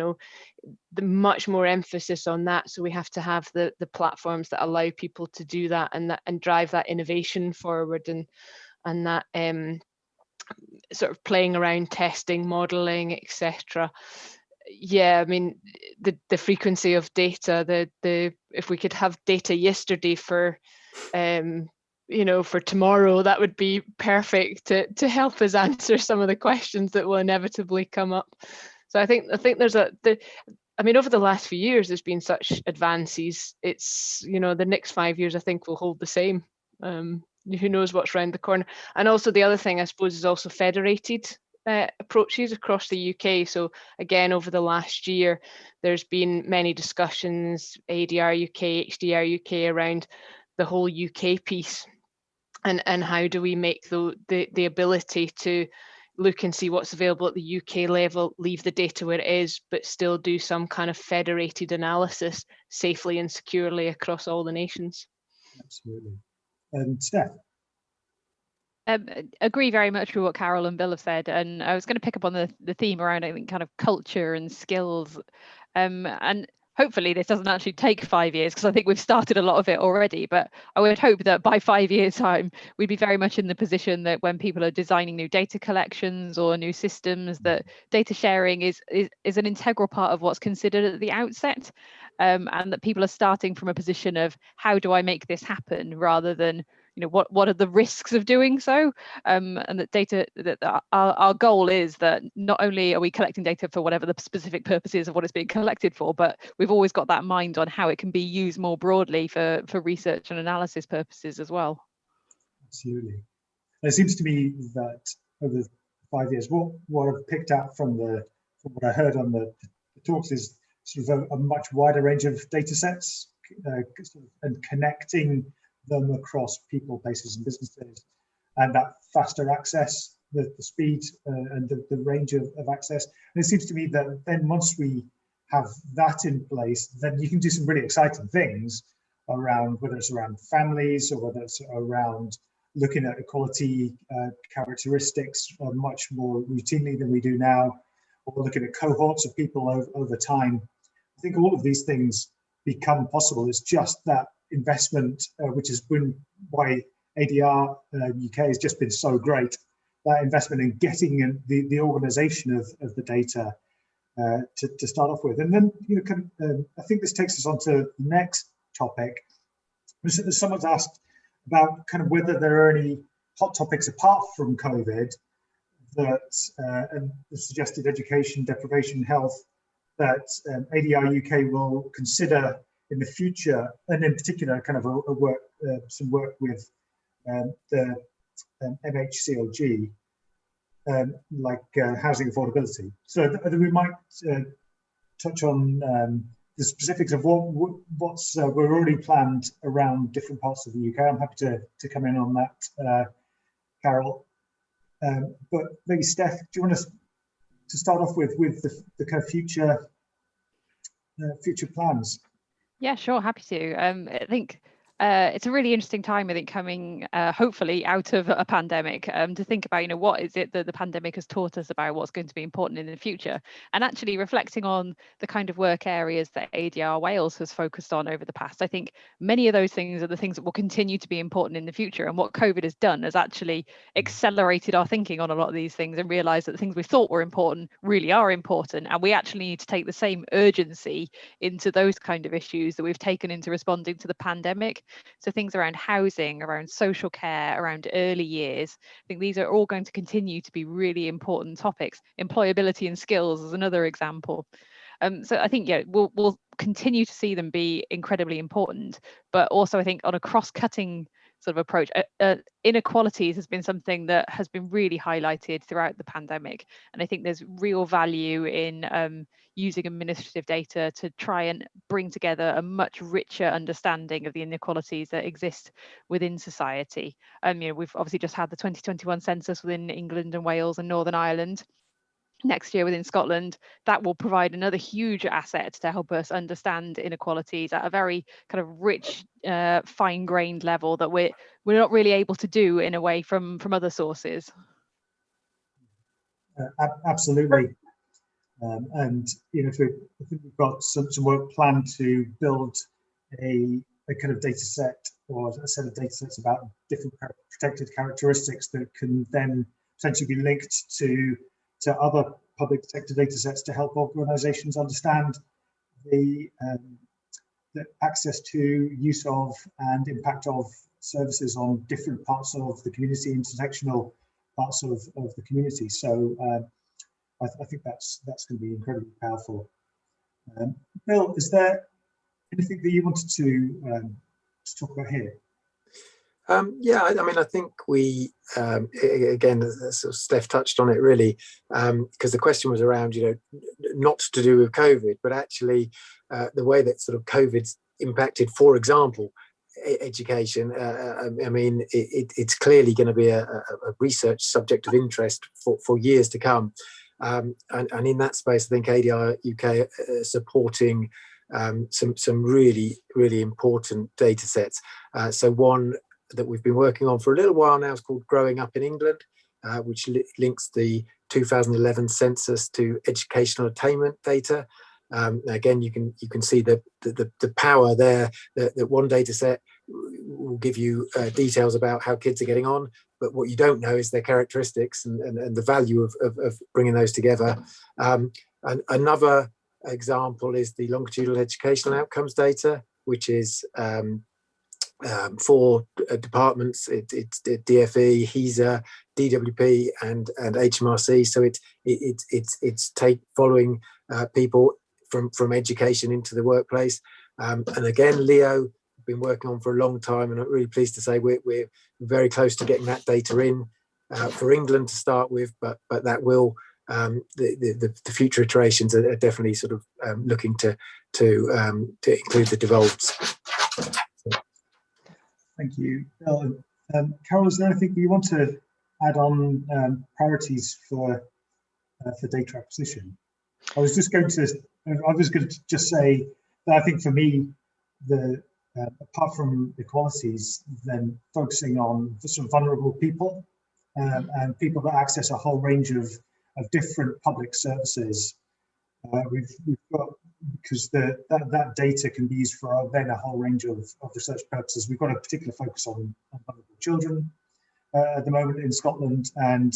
The much more emphasis on that. So we have to have the platforms that allow people to do that and drive that innovation forward and that sort of playing around, testing, modeling, etc. Yeah, I mean the frequency of data, if we could have data yesterday for for tomorrow, that would be perfect to help us answer some of the questions that will inevitably come up. So I think there's over the last few years, there's been such advances. It's, the next 5 years, I think, will hold the same. Who knows what's around the corner. And also the other thing, I suppose, is also federated approaches across the UK. So again, over the last year, there's been many discussions, ADR UK, HDR UK, around the whole UK piece, and how do we make the ability to look and see what's available at the UK level, leave the data where it is, but still do some kind of federated analysis safely and securely across all the nations. Absolutely. And Steph? Agree very much with what Carole and Bill have said, and I was going to pick up on the theme around, I think, kind of culture and skills, and hopefully this doesn't actually take 5 years, because I think we've started a lot of it already, but I would hope that by 5 years' time we'd be very much in the position that when people are designing new data collections or new systems, that data sharing is an integral part of what's considered at the outset, and that people are starting from a position of how do I make this happen, rather than what are the risks of doing so, and that our goal is that not only are we collecting data for whatever the specific purpose is of what it's being collected for, but we've always got that mind on how it can be used more broadly for research and analysis purposes as well. Absolutely. It seems to me that over 5 years, what I've picked out from what I heard on the talks is sort of a much wider range of data sets, and connecting them across people, places and businesses, and that faster access, the speed and the range of access. And it seems to me that then once we have that in place, then you can do some really exciting things around, whether it's around families or whether it's around looking at equality characteristics much more routinely than we do now, or looking at cohorts of people over time. I think all of these things become possible. It's just that investment, which has been why ADR UK has just been so great, that investment in getting the organization of the data to start off with. And then, I think this takes us on to the next topic. Someone's asked about kind of whether there are any hot topics apart from COVID that, and the suggested education, deprivation, health, that ADR UK will consider in the future, and in particular, kind of some work with the MHCLG, like housing affordability. So we might touch on the specifics of what's we're already planned around different parts of the UK. I'm happy to come in on that, Carole. But maybe Steph, do you want us to start off with the kind of future plans? Yeah, sure, happy to. I think it's a really interesting time, I think, coming hopefully out of a pandemic, to think about, what is it that the pandemic has taught us about what's going to be important in the future, and actually reflecting on the kind of work areas that ADR Wales has focused on over the past. I think many of those things are the things that will continue to be important in the future, and what COVID has done has actually accelerated our thinking on a lot of these things, and realised that the things we thought were important really are important, and we actually need to take the same urgency into those kind of issues that we've taken into responding to the pandemic. So things around housing, around social care, around early years, I think these are all going to continue to be really important topics. Employability and skills is another example. So I think, we'll continue to see them be incredibly important, but also I think on a cross-cutting sort of approach, inequalities has been something that has been really highlighted throughout the pandemic, and I think there's real value in using administrative data to try and bring together a much richer understanding of the inequalities that exist within society. We've obviously just had the 2021 census within England and Wales and Northern Ireland. Next year within Scotland, that will provide another huge asset to help us understand inequalities at a very kind of rich, fine-grained level that we're not really able to do in a way from other sources. Absolutely. And I think we've got some work planned to build a kind of data set, or a set of data sets about different protected characteristics that can then potentially be linked to other public sector data sets to help organisations understand the access to, use of, and impact of services on different parts of the community, intersectional parts of the community. So I think that's going to be incredibly powerful. Bill, is there anything that you wanted to talk about here? Yeah, I mean, I think we, again, sort of Steph touched on it really, because the question was around, not to do with COVID, but actually the way that sort of COVID's impacted, for example, education. I mean, it's clearly going to be a research subject of interest for years to come. And in that space, I think ADR UK supporting some really, really important data sets. So one that we've been working on for a little while now is called Growing Up in England, which links the 2011 census to educational attainment data. Again, you can see the power there. That one data set will give you details about how kids are getting on, but what you don't know is their characteristics and the value of bringing those together. And another example is the longitudinal educational outcomes data, which is for departments. It's DFE, HESA, DWP, and HMRC. So it's following people from education into the workplace. And again, Leo, been working on for a long time, and I'm really pleased to say we're very close to getting that data in for England to start with, but that will the future iterations are definitely sort of looking to include the devolves. Thank you, Bill. Carole, is there anything you want to add on priorities for data acquisition? I was going to just say that I think for me, apart from equalities, then focusing on sort of vulnerable people and people that access a whole range of different public services. We've got, because that data can be used for then a whole range of research purposes. We've got a particular focus on vulnerable children at the moment in Scotland, and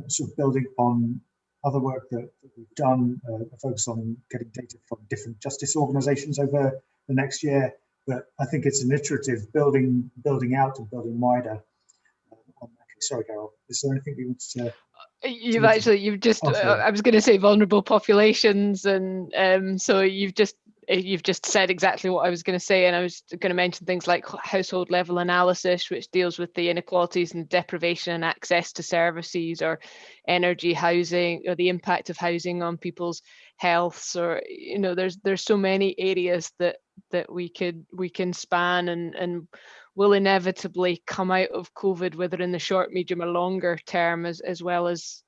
sort of building on other work that we've done, a focus on getting data from different justice organisations over the next year. But I think it's an iterative building out and building wider. Okay, sorry, Carole. Is there anything you want to? You've just. I was going to say vulnerable populations, and so you've just said exactly what I was going to say, and I was going to mention things like household level analysis, which deals with the inequalities and deprivation and access to services, or energy, housing, or the impact of housing on people's health. Or there's so many areas that we can span and will inevitably come out of COVID, whether in the short, medium, or longer term, as well as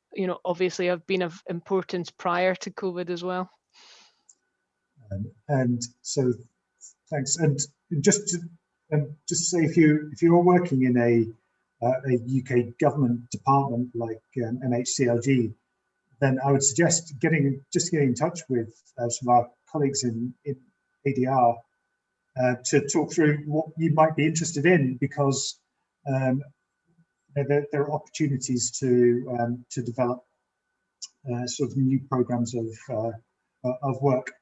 obviously have been of importance prior to COVID as well. And so, thanks. And just to say, if you're working in a UK government department like MHCLG, then I would suggest getting in touch with some of our colleagues in ADR to talk through what you might be interested in, because there are opportunities to develop sort of new programs of work.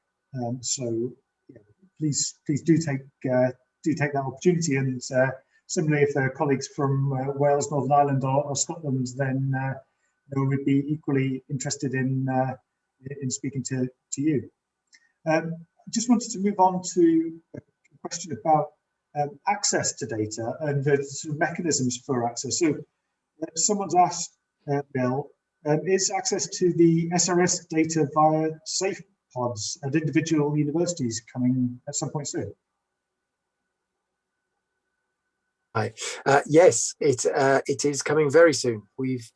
So yeah, please do take that opportunity. And similarly, if there are colleagues from Wales, Northern Ireland, or Scotland, then we'd be equally interested in speaking to you. Just wanted to move on to a question about access to data and the sort of mechanisms for access. So someone's asked, Bill, is access to the SRS data via safe pods at individual universities coming at some point soon? Hi. Yes, it is coming very soon. We've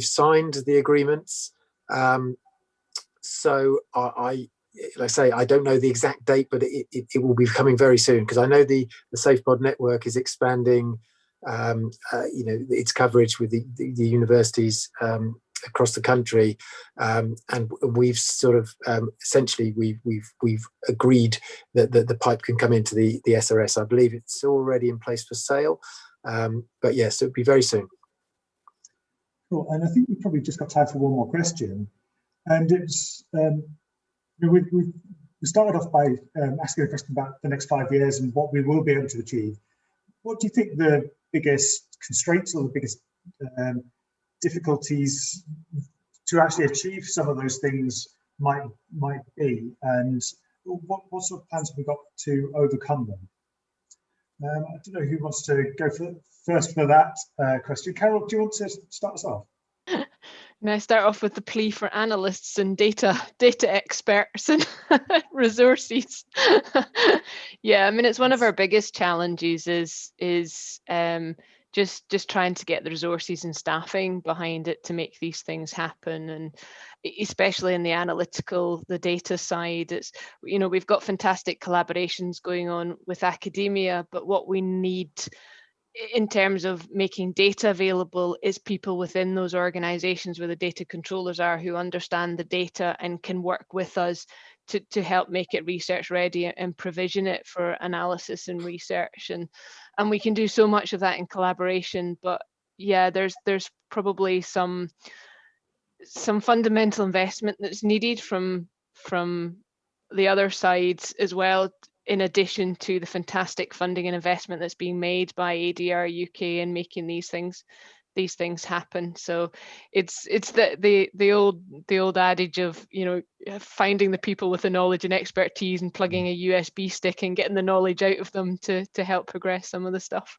signed the agreements. So like I say, I don't know the exact date, but it will be coming very soon, because I know the SafePod network is expanding, its coverage with the universities across the country, and we've sort of essentially we've agreed that the pipe can come into the SRS. I believe it's already in place for sale, but yes, it'll be very soon. Cool. And I think we've probably just got time for one more question, and it's. We started off by asking a question about the next 5 years and what we will be able to achieve. What do you think the biggest constraints or the biggest difficulties to actually achieve some of those things might be, and what sort of plans have we got to overcome them? I don't know who wants to go first for that question. Carole, do you want to start us off? May I start off with the plea for analysts and data experts and resources? Yeah, I mean, it's one of our biggest challenges is just trying to get the resources and staffing behind it to make these things happen, and especially in the analytical, the data side. It's, you know, we've got fantastic collaborations going on with academia, but what we need in terms of making data available is people within those organizations where the data controllers are, who understand the data and can work with us to help make it research ready and provision it for analysis and research. And we can do so much of that in collaboration, but yeah, there's probably some fundamental investment that's needed from the other sides as well, in addition to the fantastic funding and investment that's being made by ADR UK in making these things happen. So it's the old adage of, you know, finding the people with the knowledge and expertise and plugging a USB stick and getting the knowledge out of them to help progress some of the stuff.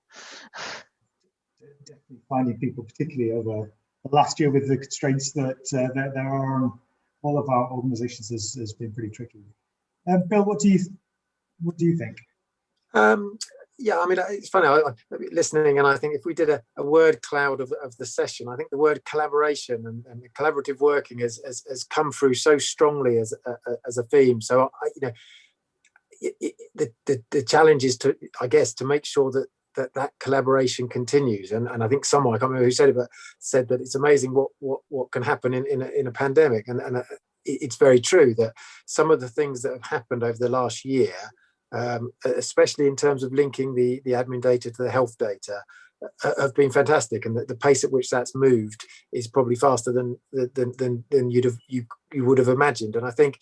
Definitely finding people, particularly over the last year with the constraints that there are on all of our organisations, has been pretty tricky. Bill, what do you think? Yeah, I mean, it's funny, I'm listening, and I think if we did a word cloud of the session, I think the word collaboration and collaborative working has come through so strongly as a theme. So, you know, the challenge is to, I guess, to make sure that collaboration continues. And I think someone, I can't remember who said it, but said that it's amazing what can happen in a pandemic. And it's very true that some of the things that have happened over the last year, especially in terms of linking the admin data to the health data, have been fantastic, and the pace at which that's moved is probably faster than you would have imagined. And I think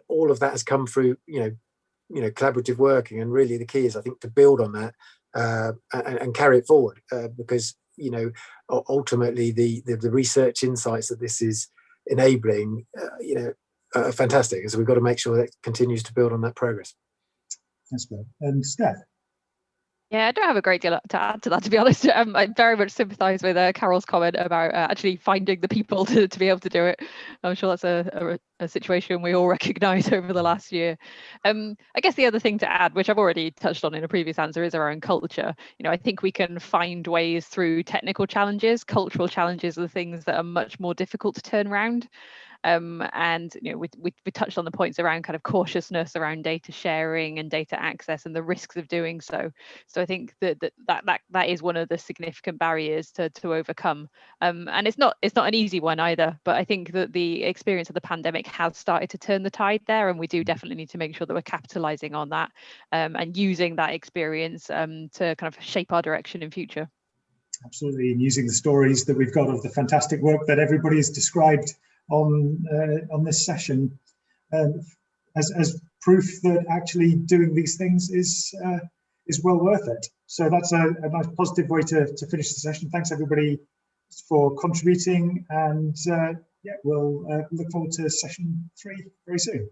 all of that has come through, you know, collaborative working, and really the key is, I think, to build on that and carry it forward, because, you know, ultimately the research insights that this is enabling, you know, are fantastic. So we've got to make sure that it continues to build on that progress. That's good. And Steph? Yeah, I don't have a great deal to add to that, to be honest. I very much sympathise with Carole's comment about actually finding the people to be able to do it. I'm sure that's a situation we all recognise over the last year. I guess the other thing to add, which I've already touched on in a previous answer, is our own culture. You know, I think we can find ways through technical challenges. Cultural challenges are the things that are much more difficult to turn around. And you know, we touched on the points around kind of cautiousness around data sharing and data access and the risks of doing so. So I think that is one of the significant barriers to overcome. And it's not an easy one either. But I think that the experience of the pandemic has started to turn the tide there, and we do definitely need to make sure that we're capitalising on that and using that experience to kind of shape our direction in future. Absolutely, and using the stories that we've got of the fantastic work that everybody's described on this session as proof that actually doing these things is well worth it. So that's a nice positive way to finish the session. Thanks everybody for contributing, and yeah, we'll look forward to session 3 very soon.